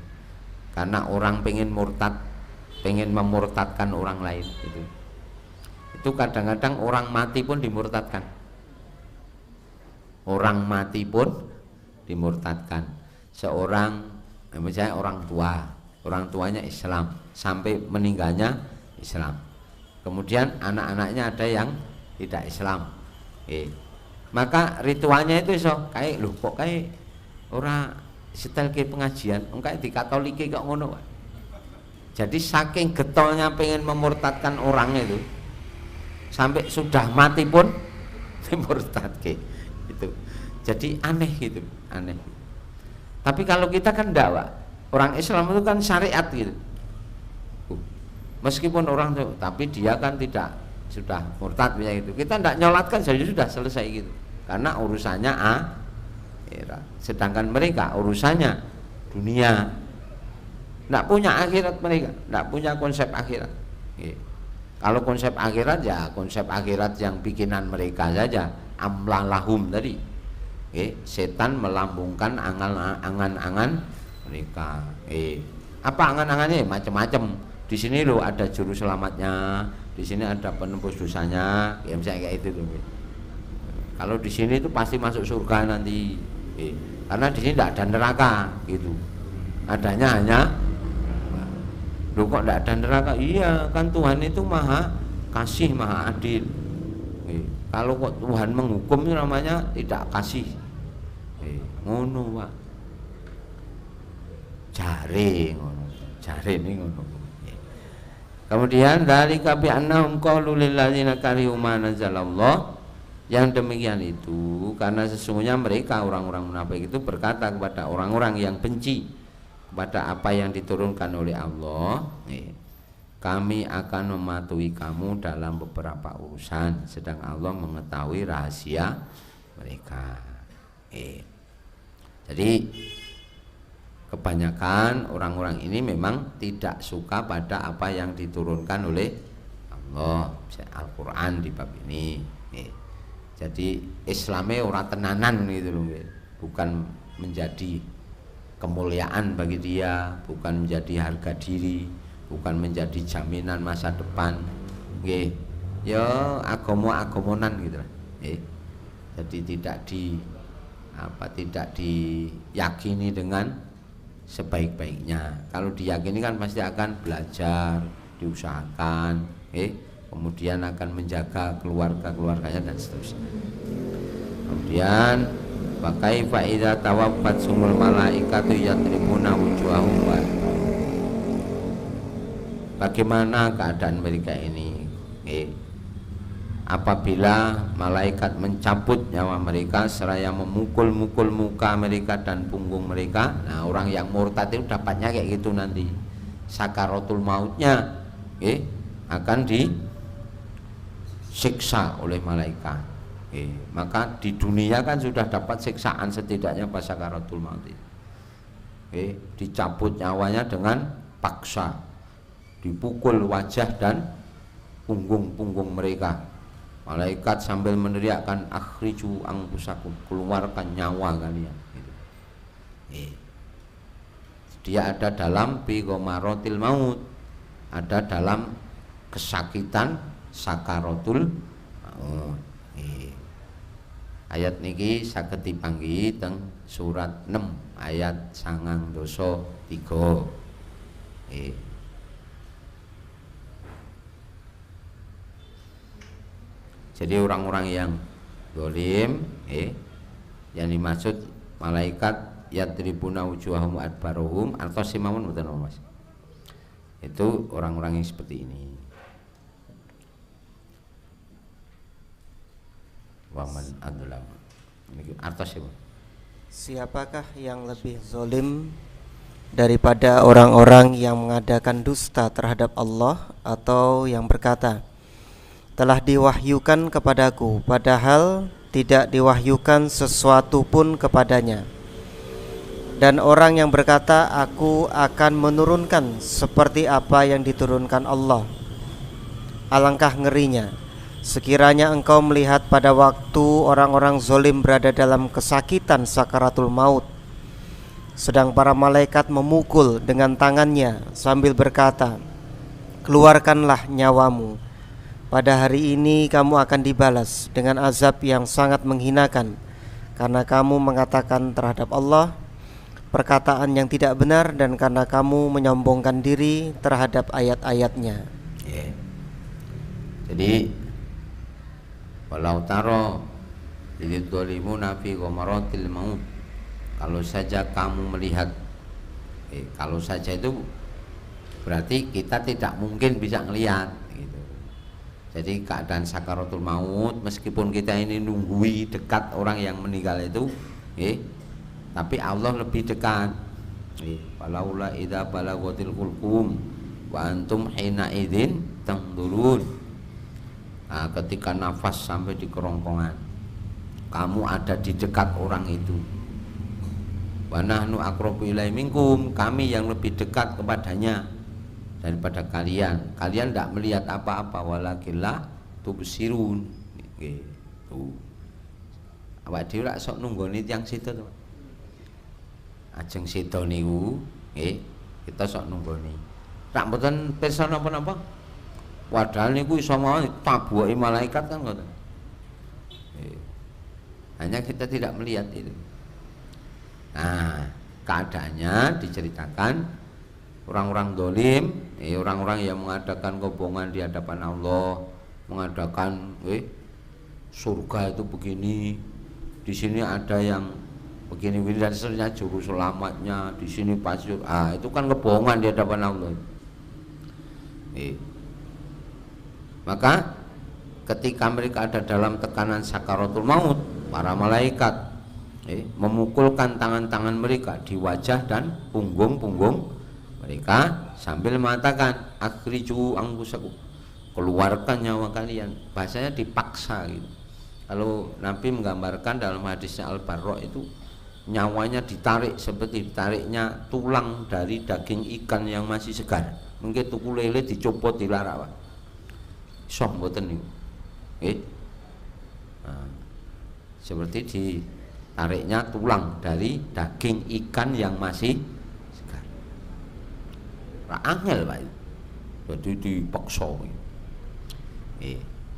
S1: karena orang pengen murtad, pengen memurtadkan orang lain itu kadang-kadang orang mati pun dimurtadkan. Orang mati pun dimurtadkan. Seorang, misalnya orang tuanya Islam sampai meninggalnya Islam, kemudian anak-anaknya ada yang tidak Islam, maka ritualnya itu kayak loh kok kayak orang setel ke pengajian, kayak di Katolik kok ngono. Jadi saking getolnya pengen memurtadkan orang itu, sampai sudah mati pun dimurtadke itu. Jadi aneh gitu, aneh. Tapi kalau kita kan enggak, Pak. Orang Islam itu kan syariat gitu. Meskipun orang itu, tapi dia kan tidak, sudah murtad ya gitu. Kita enggak nyolatkan saja sudah selesai gitu. Karena urusannya akhirat. Sedangkan mereka urusannya dunia. Enggak punya akhirat mereka, enggak punya konsep akhirat. Kalau konsep akhirat ya konsep akhirat yang bikinan mereka saja, amlalahum tadi. Setan melambungkan angan-angan mereka. Apa angan-angannya? Macam-macam. Di sini loh ada juru selamatnya, di sini ada penembus dosanya, ya misalnya kayak itu tuh. Kalau di sini itu pasti masuk surga nanti, karena di sini tidak ada neraka gitu. Adanya hanya, loh kok tidak ada neraka? Iya kan Tuhan itu maha kasih, maha adil. Kalau kok Tuhan menghukum itu namanya tidak kasih. Ngono Pak. Jare ngono. Jare ini ngono. Kemudian dari kabi annahum qalu lil ladzina karihu ma nazalallah. Yang demikian itu karena sesungguhnya mereka orang-orang munafik itu berkata kepada orang-orang yang benci kepada apa yang diturunkan oleh Allah, kami akan mematuhi kamu dalam beberapa urusan, sedang Allah mengetahui rahasia mereka. Jadi kebanyakan orang-orang ini memang tidak suka pada apa yang diturunkan oleh Allah, Al-Quran di bab ini. Jadi Islamnya orang tenanan gitu loh, bukan menjadi kemuliaan bagi dia, bukan menjadi harga diri, bukan menjadi jaminan masa depan. Ya agama-agamonan gitu lah. Jadi tidak diyakini dengan sebaik-baiknya. Kalau diyakini kan pasti akan belajar, diusahakan, kemudian akan menjaga keluarganya dan seterusnya. Kemudian pakai faida tawaffat sumul malaikatu yatribuna wujuhahum. Bagaimana keadaan mereka ini? Apabila malaikat mencabut nyawa mereka seraya memukul-mukul muka mereka dan punggung mereka. Nah, orang yang murtad itu dapatnya kayak gitu nanti. Sakaratul mautnya akan disiksa oleh malaikat. Maka di dunia kan sudah dapat siksaan setidaknya pas sakaratul maut itu. Dicabut nyawanya dengan paksa, dipukul wajah dan punggung-punggung mereka. Malaikat sambil meneriakkan akhriju anfusakum, keluarkan nyawa kalian. Dia ada dalam bighamarotil maut, ada dalam kesakitan sakaratul maut. Ayat niki saged dipanggihi teng surat 6 ayat 9:3. Jadi orang-orang yang zalim, yang dimaksud malaikat yatribuna wujuhahum adbaruhum atau simamun betul Mas. Itu orang-orang yang seperti ini. Waman adlam. Ini artos ya.
S2: Siapakah yang lebih zalim daripada orang-orang yang mengadakan dusta terhadap Allah atau yang berkata, telah diwahyukan kepadaku, padahal tidak diwahyukan sesuatu pun kepadanya. Dan orang yang berkata, aku akan menurunkan seperti apa yang diturunkan Allah. Alangkah ngerinya Sekiranya engkau melihat pada waktu orang-orang zolim berada dalam kesakitan sakaratul maut, sedang para malaikat memukul dengan tangannya sambil berkata, keluarkanlah nyawamu. Pada hari ini kamu akan dibalas dengan azab yang sangat menghinakan, karena kamu mengatakan terhadap Allah perkataan yang tidak benar, dan karena kamu menyombongkan diri terhadap ayat-ayatnya.
S1: Jadi walau taro lidzzalimuna fi ghamaratil maut, kalau saja kamu melihat, kalau saja itu berarti kita tidak mungkin bisa melihat gitu. Jadi keadaan sakaratul maut, meskipun kita ini nunggui dekat orang yang meninggal itu, tapi Allah lebih dekat. Walaula idza balaghatil hulqum wa antum hina idzin tanzurun. Nah, ketika nafas sampai di kerongkongan, kamu ada di dekat orang itu. Wa nahnu aqrabu ilaihi minkum, kami yang lebih dekat kepadanya daripada kalian. Kalian tidak melihat apa-apa, walakinlah tubsirun. Gitu. Awak dhewe lak sok nunggoni tiyang situ to. Ajeng situ niku, kita sok nunggoni. Rak mboten pirsa napa-napa. Padahal niku iso mawon tabuki malaikat kan ngoten. Hanya kita tidak melihat itu. Nah, keadaannya diceritakan orang-orang dolim, orang-orang yang mengadakan kebohongan di hadapan Allah, mengadakan surga itu begini, di sini ada yang begini dan seterusnya, juru selamatnya di sini pasir. Itu kan kebohongan di hadapan Allah. Maka ketika mereka ada dalam tekanan sakaratul maut, para malaikat memukulkan tangan-tangan mereka di wajah dan punggung-punggung mereka sambil mengatakan akhriju anfusakum, keluarkan nyawa kalian. Bahasanya dipaksa gitu. Kalau Nabi menggambarkan dalam hadisnya Al-Barra itu nyawanya ditarik seperti ditariknya tulang dari daging ikan yang masih segar. Mungkin tuku lele dicopot dilarak, Pak. Sok mboten niku. Seperti ditariknya tulang dari daging ikan yang masih segar. Ra angel, Pak. Jadi dipaksa.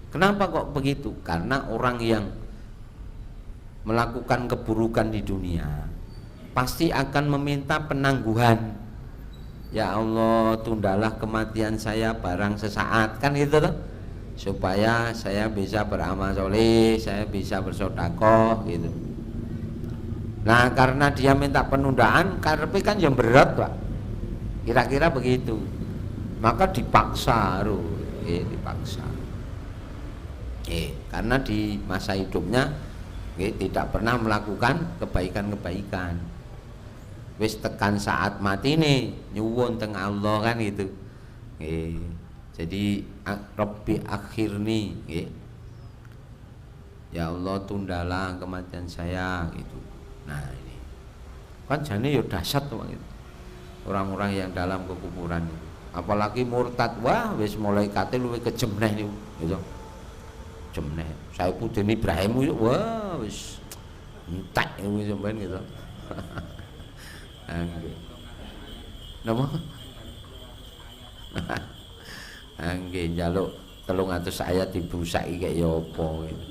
S1: Kenapa kok begitu? Karena orang yang melakukan keburukan di dunia pasti akan meminta penangguhan. Ya Allah, tundalah kematian saya barang sesaat, kan gitu loh, supaya saya bisa beramal soleh, saya bisa bersedekah gitu. Nah, karena dia minta penundaan, karepe kan yang berat, Pak. Kira-kira begitu. Maka dipaksa, dipaksa. Karena di masa hidupnya tidak pernah melakukan kebaikan-kebaikan. Wis tekan saat mati nih nyuwun teng Allah kan gitu. Jadi Rabbi akhirni, ya Allah tundalah kematian saya gitu. Nah ini kan jane ya dahsyat tuh gitu. Orang-orang yang dalam kekufuran itu, apalagi murtad, wah wis mulai kate luwih kejem neh niku gitu. Jemneh Saifuddin Ibrahim itu wah wis entek wis sampean gitu. Napa? Nggih njaluk 300 ayat dibusaki kaya ya apa gitu.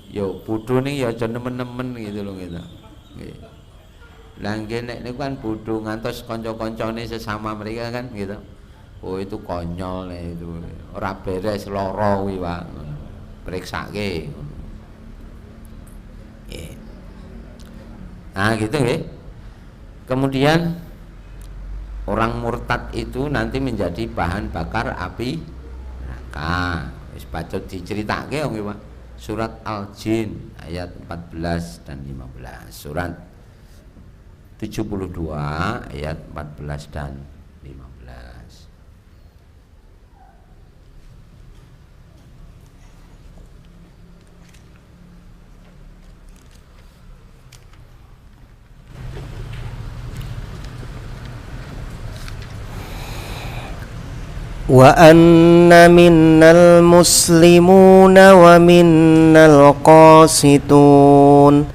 S1: Ya bodho ning ya aja nemen-nemen gitu lho gitu. Nggih. Lah nggih nek niku kan bodho ngantos kanca-kancane sesama mereka kan gitu. Oh itu konyol itu. Ora beres lara kuwi, Pak. Periksake. Nah gitu nggih. Kemudian orang murtad itu nanti menjadi bahan bakar api neraka. Wis bacot diceritake nggih, Pak. Surat Al-Jin ayat 14 dan 15. Surat 72 ayat 14 dan 15.
S2: Wa anna minnal muslimuna wa minnal qasitun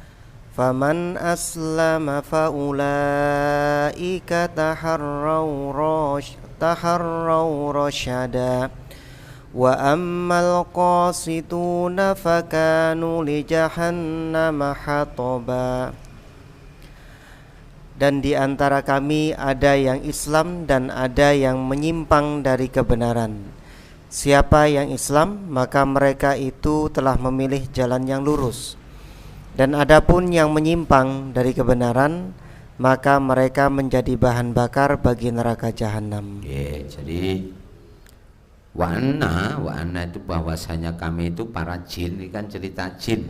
S2: faman aslama fa ulaika taharraw rasyada wa ammal qasituna fakanu li jahannama hataba. Dan di antara kami ada yang Islam dan ada yang menyimpang dari kebenaran. Siapa yang Islam, maka mereka itu telah memilih jalan yang lurus. Dan adapun yang menyimpang dari kebenaran, maka mereka menjadi bahan bakar bagi neraka jahanam.
S1: Jadi wa anna itu bahwasanya kami itu para jin, ini kan cerita jin,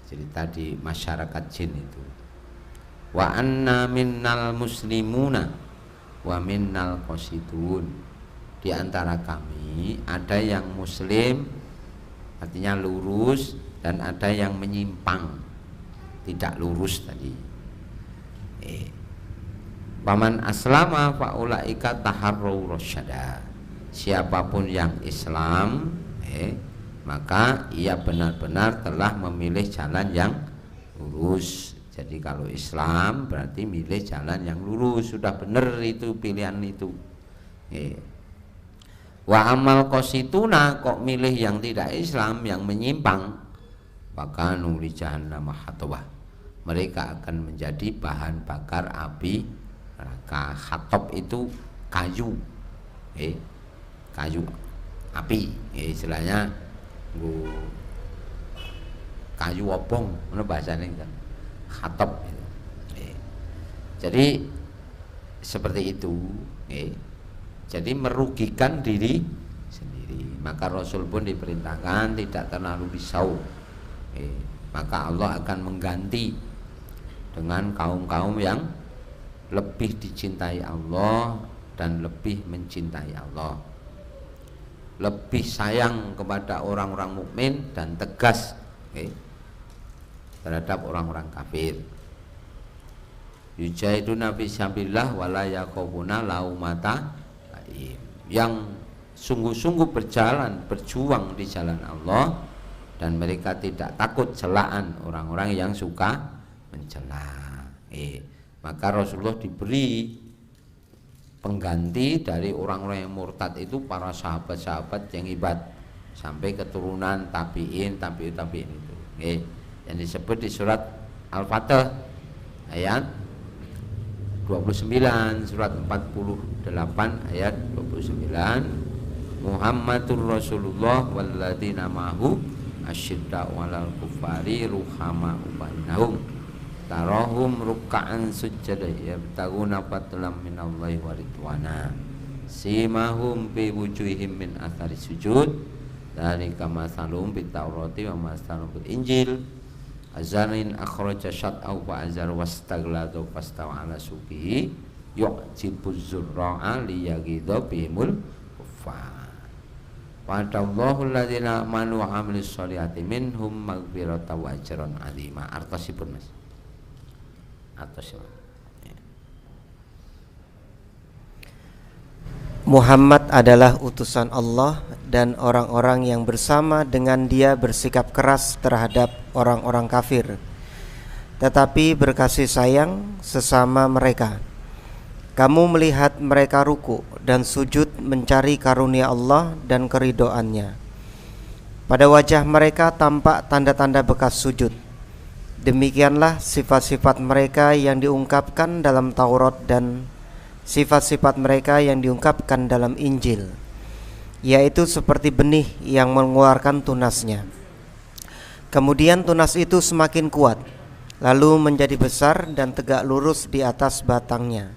S1: cerita di masyarakat jin itu. Wa anna minnal muslimuna wa minnal qasitun. Di antara kami ada yang muslim, artinya lurus, dan ada yang menyimpang, tidak lurus tadi. Paman aslama fa ulaika taharru rasyada. Siapapun yang Islam, maka ia benar-benar telah memilih jalan yang lurus. Jadi kalau Islam berarti milih jalan yang lurus, sudah benar itu pilihan itu. Wa amal qasituna, kok milih yang tidak Islam, yang menyimpang, maka nuli jahannam hatwa. Mereka akan menjadi bahan bakar api neraka. Khatop itu kayu, kayu api, istilahnya kayu obong, mana bahasanya kan? Khatop. Jadi seperti itu. Jadi merugikan diri sendiri. Maka Rasul pun diperintahkan tidak terlalu risau. Maka Allah akan mengganti dengan kaum-kaum yang lebih dicintai Allah dan lebih mencintai Allah, lebih sayang kepada orang-orang mukmin dan tegas terhadap orang-orang kafir. Yujahiduna fi sabilillah wala yakhafuna laumata laim. Yang sungguh-sungguh berjuang di jalan Allah, dan mereka tidak takut celaan orang-orang yang suka mencela. Maka Rasulullah diberi pengganti dari orang-orang yang murtad itu, para sahabat-sahabat yang hebat sampai keturunan tabi'in itu. Yang disebut di surat Al-Fatih ayat 29, surat 48 ayat 29. Muhammadur Rasulullah walladzina ma'hu asyidda'u 'alal kuffari ruhama'u bainahum tarahum ruk'an sujada yabtaguna fadlan minallahi wa ridwana simahum bi wujuhihim min athari sujud dzalika masalum bit taurati wa masalum bil injil azarin akhraja syat'au wa azar wastagladu fastawa ala suqihi yu'jibuz zurra'a liyaghidha bihimul kuffar. Wadallahu alladzina amanu wa amilus sholihati minhum maghfiratan wa ajran 'azima. Artosipun Mas. Artosipun.
S2: Muhammad adalah utusan Allah, dan orang-orang yang bersama dengan dia bersikap keras terhadap orang-orang kafir, tetapi berkasih sayang sesama mereka. Kamu melihat mereka ruku dan sujud mencari karunia Allah dan keridhoannya. Pada wajah mereka tampak tanda-tanda bekas sujud. Demikianlah sifat-sifat mereka yang diungkapkan dalam Taurat dan sifat-sifat mereka yang diungkapkan dalam Injil, yaitu seperti benih yang mengeluarkan tunasnya. Kemudian tunas itu semakin kuat, lalu menjadi besar dan tegak lurus di atas batangnya.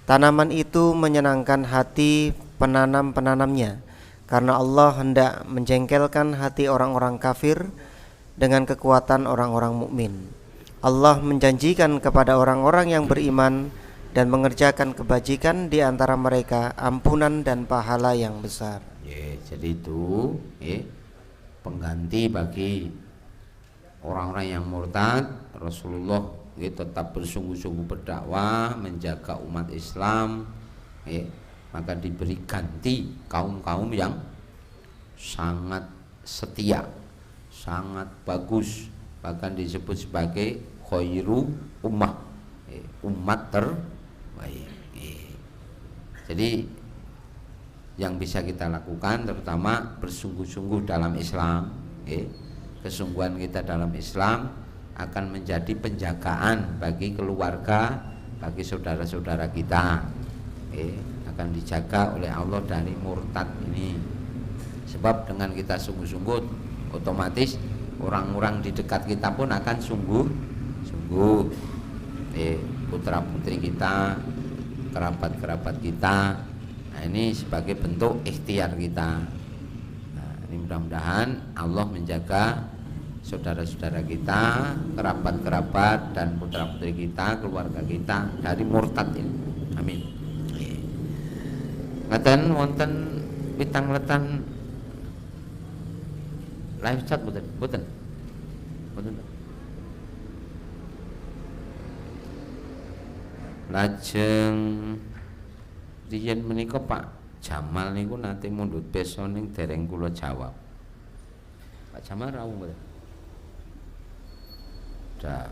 S2: Tanaman itu menyenangkan hati penanam-penanamnya, karena Allah hendak menjengkelkan hati orang-orang kafir dengan kekuatan orang-orang mukmin. Allah menjanjikan kepada orang-orang yang beriman dan mengerjakan kebajikan di antara mereka ampunan dan pahala yang besar.
S1: Jadi itu pengganti bagi orang-orang yang murtad. Rasulullah tetap bersungguh-sungguh berdakwah, menjaga umat Islam, maka diberi ganti kaum-kaum yang sangat setia, sangat bagus, bahkan disebut sebagai khairu ummah, umat terbaik. Jadi yang bisa kita lakukan terutama bersungguh-sungguh dalam Islam. Kesungguhan kita dalam Islam akan menjadi penjagaan bagi keluarga, bagi saudara-saudara kita, akan dijaga oleh Allah dari murtad ini. Sebab dengan kita sungguh-sungguh, otomatis orang-orang di dekat kita pun akan sungguh-sungguh, putra putri kita, kerabat-kerabat kita. Nah, ini sebagai bentuk ikhtiar kita. Nah, ini mudah-mudahan Allah menjaga saudara-saudara kita, kerabat-kerabat dan putra-putri kita, keluarga kita dari murtad ini. Amin. Ngaten wonten pitangletan live chat boten? Boten. Lajeng riyen menika Pak Jamal niku nate mundhut pesa ning dereng kula jawab. Pak Jamal rawuh mboten? Dah.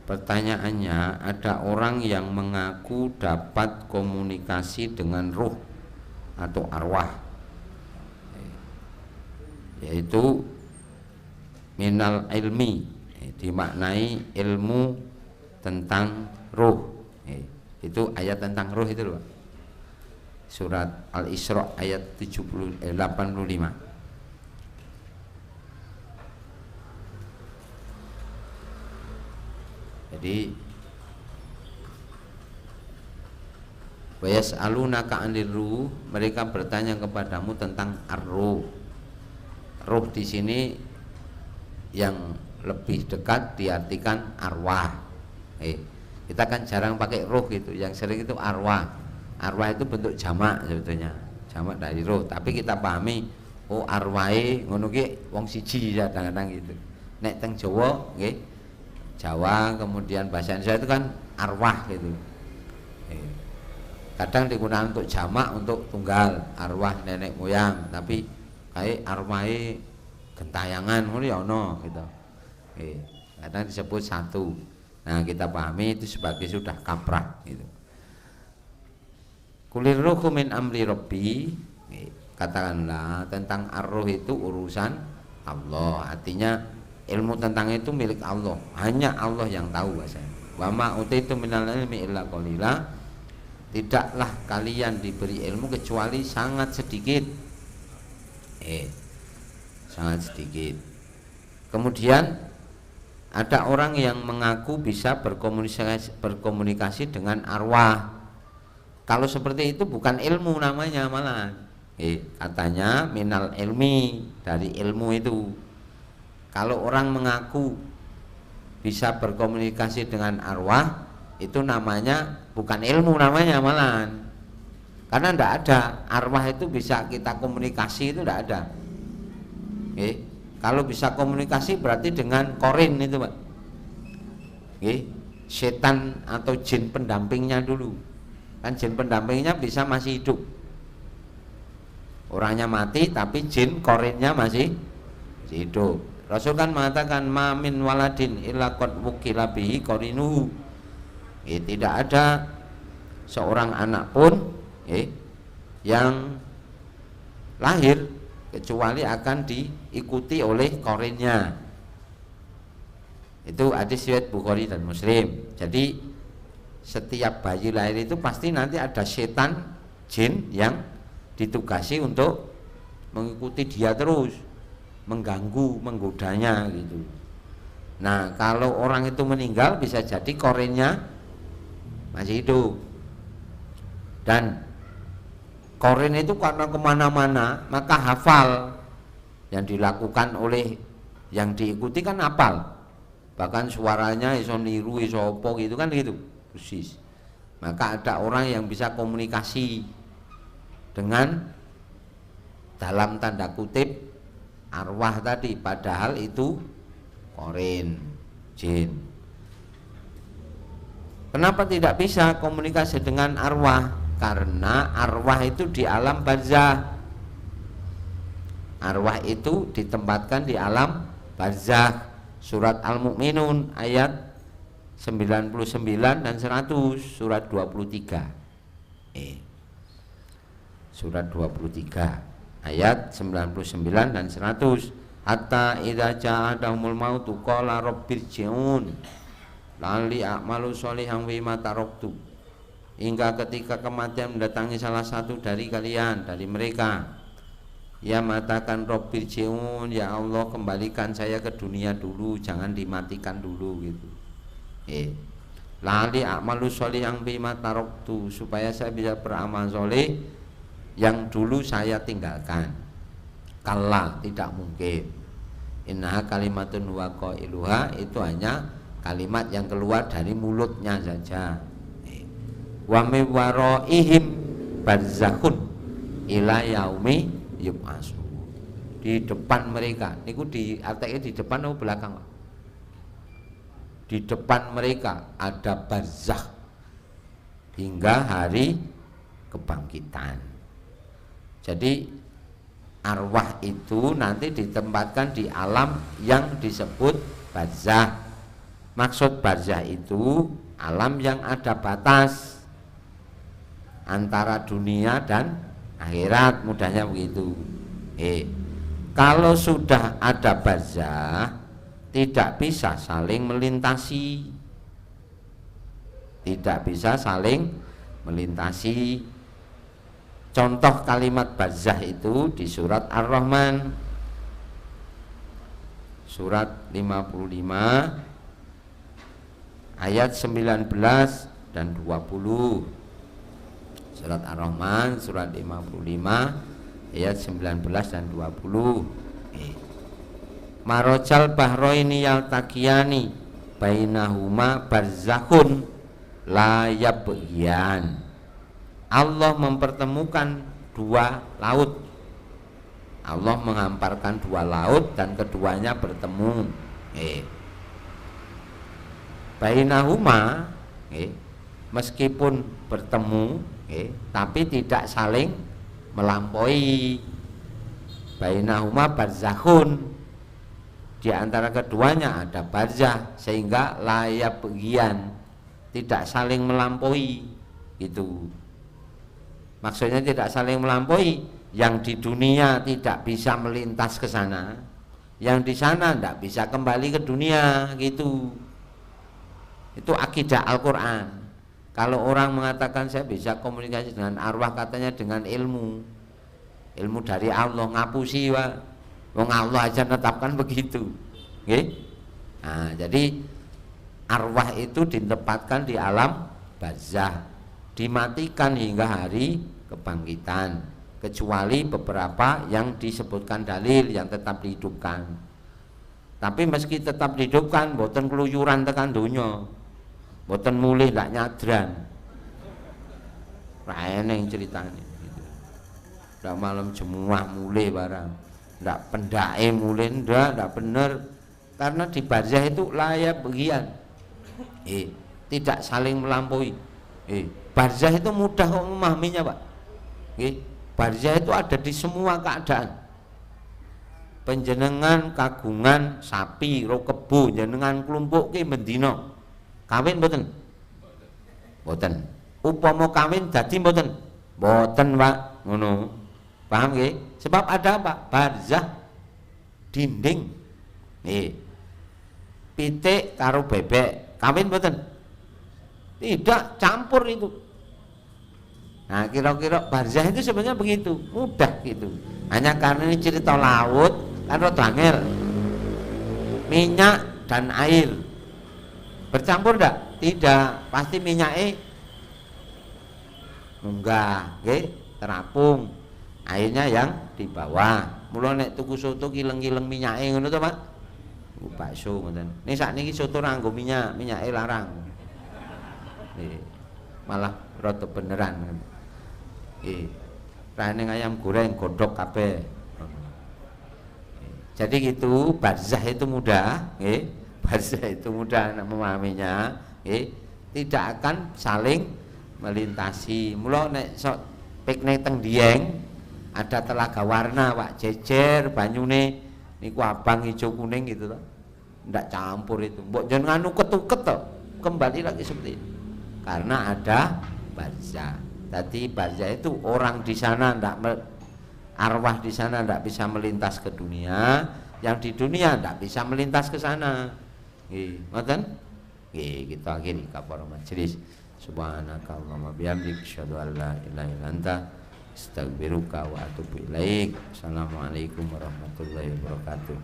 S1: Pertanyaannya, ada orang yang mengaku dapat komunikasi dengan ruh atau arwah, yaitu minal ilmi, dimaknai ilmu tentang ruh. Itu ayat tentang ruh itu loh, surat Al-Isra ayat 85. Jadi wa yas'alunaka 'anil ruh, mereka bertanya kepadamu tentang ar-ruh. Ruh di sini yang lebih dekat diartikan arwah. Kita kan jarang pakai ruh gitu, yang sering itu arwah. Arwah itu bentuk jamak sebetulnya, jamak dari ruh. Tapi kita pahami, oh arwahe ngono ki wong siji kadang-kadang gitu. Nek teng Jawa nggih, Jawa kemudian bahasa Indonesia itu kan arwah gitu. Kadang digunakan untuk jamak, untuk tunggal, arwah nenek moyang, tapi kayak arwahe gentayangan ngono ya ono gitu. Kadang disebut satu. Nah, kita pahami itu sebagai sudah kaprah gitu. Kulir ruhu min amri rabbi, katakanlah tentang ar-ruh itu urusan Allah. Artinya ilmu tentang itu milik Allah, hanya Allah yang tahu bahasanya. Wa ma utaitu minal ilmi illa qalila, tidaklah kalian diberi ilmu kecuali sangat sedikit. Sangat sedikit. Kemudian ada orang yang mengaku bisa berkomunikasi dengan arwah. Kalau seperti itu bukan ilmu namanya malah. Katanya minal ilmi, dari ilmu itu. Kalau orang mengaku bisa berkomunikasi dengan arwah, itu namanya bukan ilmu namanya malahan. Karena tidak ada, arwah itu bisa kita komunikasi itu tidak ada. Kalau bisa komunikasi berarti dengan korin itu Pak. Setan atau jin pendampingnya dulu. Kan jin pendampingnya bisa masih hidup. Orangnya mati tapi jin korinnya masih hidup. Rasul kan mengatakan ma min waladin illa qad wukila bihi qarinuhu. Tidak ada seorang anak pun yang lahir kecuali akan diikuti oleh korinnya. Itu hadis riwayat Bukhari dan Muslim. Jadi setiap bayi lahir itu pasti nanti ada setan jin yang ditugasi untuk mengikuti dia terus, mengganggu, menggodanya gitu. Nah, kalau orang itu meninggal bisa jadi korinnya masih hidup. Dan korin itu karena kemana-mana, maka hafal. Yang dilakukan oleh yang diikuti kan hafal. Bahkan suaranya iso niru, iso opo gitu kan gitu. Persis. Maka ada orang yang bisa komunikasi dengan dalam tanda kutip arwah tadi, padahal itu korin, jin. Kenapa tidak bisa komunikasi dengan arwah? Karena arwah itu di alam barzah. Arwah itu ditempatkan di alam barzah. Surat Al-Mu'minun ayat 99 dan 100, surat 23. Surat 23 ayat 99 dan 100. Hatta idza ja'adahumul mautu qala rabbirji'un lali a'malu sholihan bima taraktu. Hingga ketika kematian mendatangi salah satu dari kalian, dari mereka, ia mengatakan rabbirji'un, ya Allah kembalikan saya ke dunia dulu, jangan dimatikan dulu gitu. Lali a'malu sholihan bima taraktu, supaya saya bisa beramal soleh yang dulu saya tinggalkan. Kalla, tidak mungkin. Innaha kalimatun wa qailuha, itu hanya kalimat yang keluar dari mulutnya saja. Wa mi waraihim barzakhun ila yaumi yub'atsu. Di depan mereka, niku di artinya di depan atau belakang, Pak? Di depan mereka ada barzakh hingga hari kebangkitan. Jadi arwah itu nanti ditempatkan di alam yang disebut barzakh. Maksud barzakh itu alam yang ada batas antara dunia dan akhirat, mudahnya begitu. Kalau sudah ada barzakh, tidak bisa saling melintasi. Tidak bisa saling melintasi. Contoh kalimat barzakh itu di surat Ar-Rahman, surat 55 ayat 19 dan 20. Surat Ar-Rahman surat 55 ayat 19 dan 20. Marojal bahroini yaltaqiyani bainahuma barzakhun la yabghiyan. Allah mempertemukan dua laut. Allah menghamparkan dua laut dan keduanya bertemu. Bainahuma, meskipun bertemu, tapi tidak saling melampaui. Bainahuma barzakhun, di antara keduanya ada barzakh, sehingga layak bagian, tidak saling melampaui. Itu maksudnya tidak saling melampaui. Yang di dunia tidak bisa melintas ke sana, yang di sana tidak bisa kembali ke dunia, gitu. Itu akidah Al-Quran. Kalau orang mengatakan saya bisa komunikasi dengan arwah, katanya dengan ilmu dari Allah, ngapusi Pak. Wong Allah aja menetapkan begitu. Nah, jadi arwah itu ditempatkan di alam barzakh, dimatikan hingga hari kebangkitan, kecuali beberapa yang disebutkan dalil yang tetap dihidupkan. Tapi meski tetap dihidupkan, boten keluyuran tekan donya, boten mulih ndak nyadran. Ra eneng ceritane gitu. Ndak malam jemuah mulih barang, ndak pendake mulih, ndak bener. Karena di barzakh itu layak bagian, tidak saling melampaui. Barzakh itu mudah kok memahaminya, Pak. Barzakh itu ada di semua keadaan. Panjenengan kagungan sapi, ro kebo, jenengan klumpuk ki mendina. Kawin mboten? Mboten. Upama kawin dadi mboten? Mboten, Pak. Ngono. Paham nggih? Sebab ada apa? Barzakh dinding. Pitik karo bebek, kawin mboten? Tidak, campur itu. Nah, kira-kira barzakh itu sebenarnya begitu, mudah gitu. Hanya karena ini cerita laut, kan angel. Minyak dan air bercampur enggak? Tidak, pasti minyaknya munggah, terapung. Airnya yang di bawah. Mula nek tuku soto kileng-kileng minyake ngono to, Pak? Bakso ngoten. Nek sakniki soto ra nggo minyak, minyake larang. Malah rada beneran. Rane ayam goreng godhog kabeh. Jadi gitu, barzah itu mudah, barzah itu mudah memahaminya, tidak akan saling melintasi. Mula nek sok piknik teng Dieng ada telaga warna Pak, jejer banyune niku abang hijau kuning gitu loh. Ndak campur itu. Mbok jangan nganu ketuket toh. Kembali lagi seperti itu. Karena ada barzah. Tadi barzah itu orang di sana ndak arwah di sana tidak bisa melintas ke dunia, yang di dunia tidak bisa melintas ke sana. Ngoten? Kita akhiri kafarah majelis. Subhanakallahumma bihamdika asyhadu an la ilaha illa anta astaghfiruka wa atubu ilaik. Assalamualaikum warahmatullahi wabarakatuh.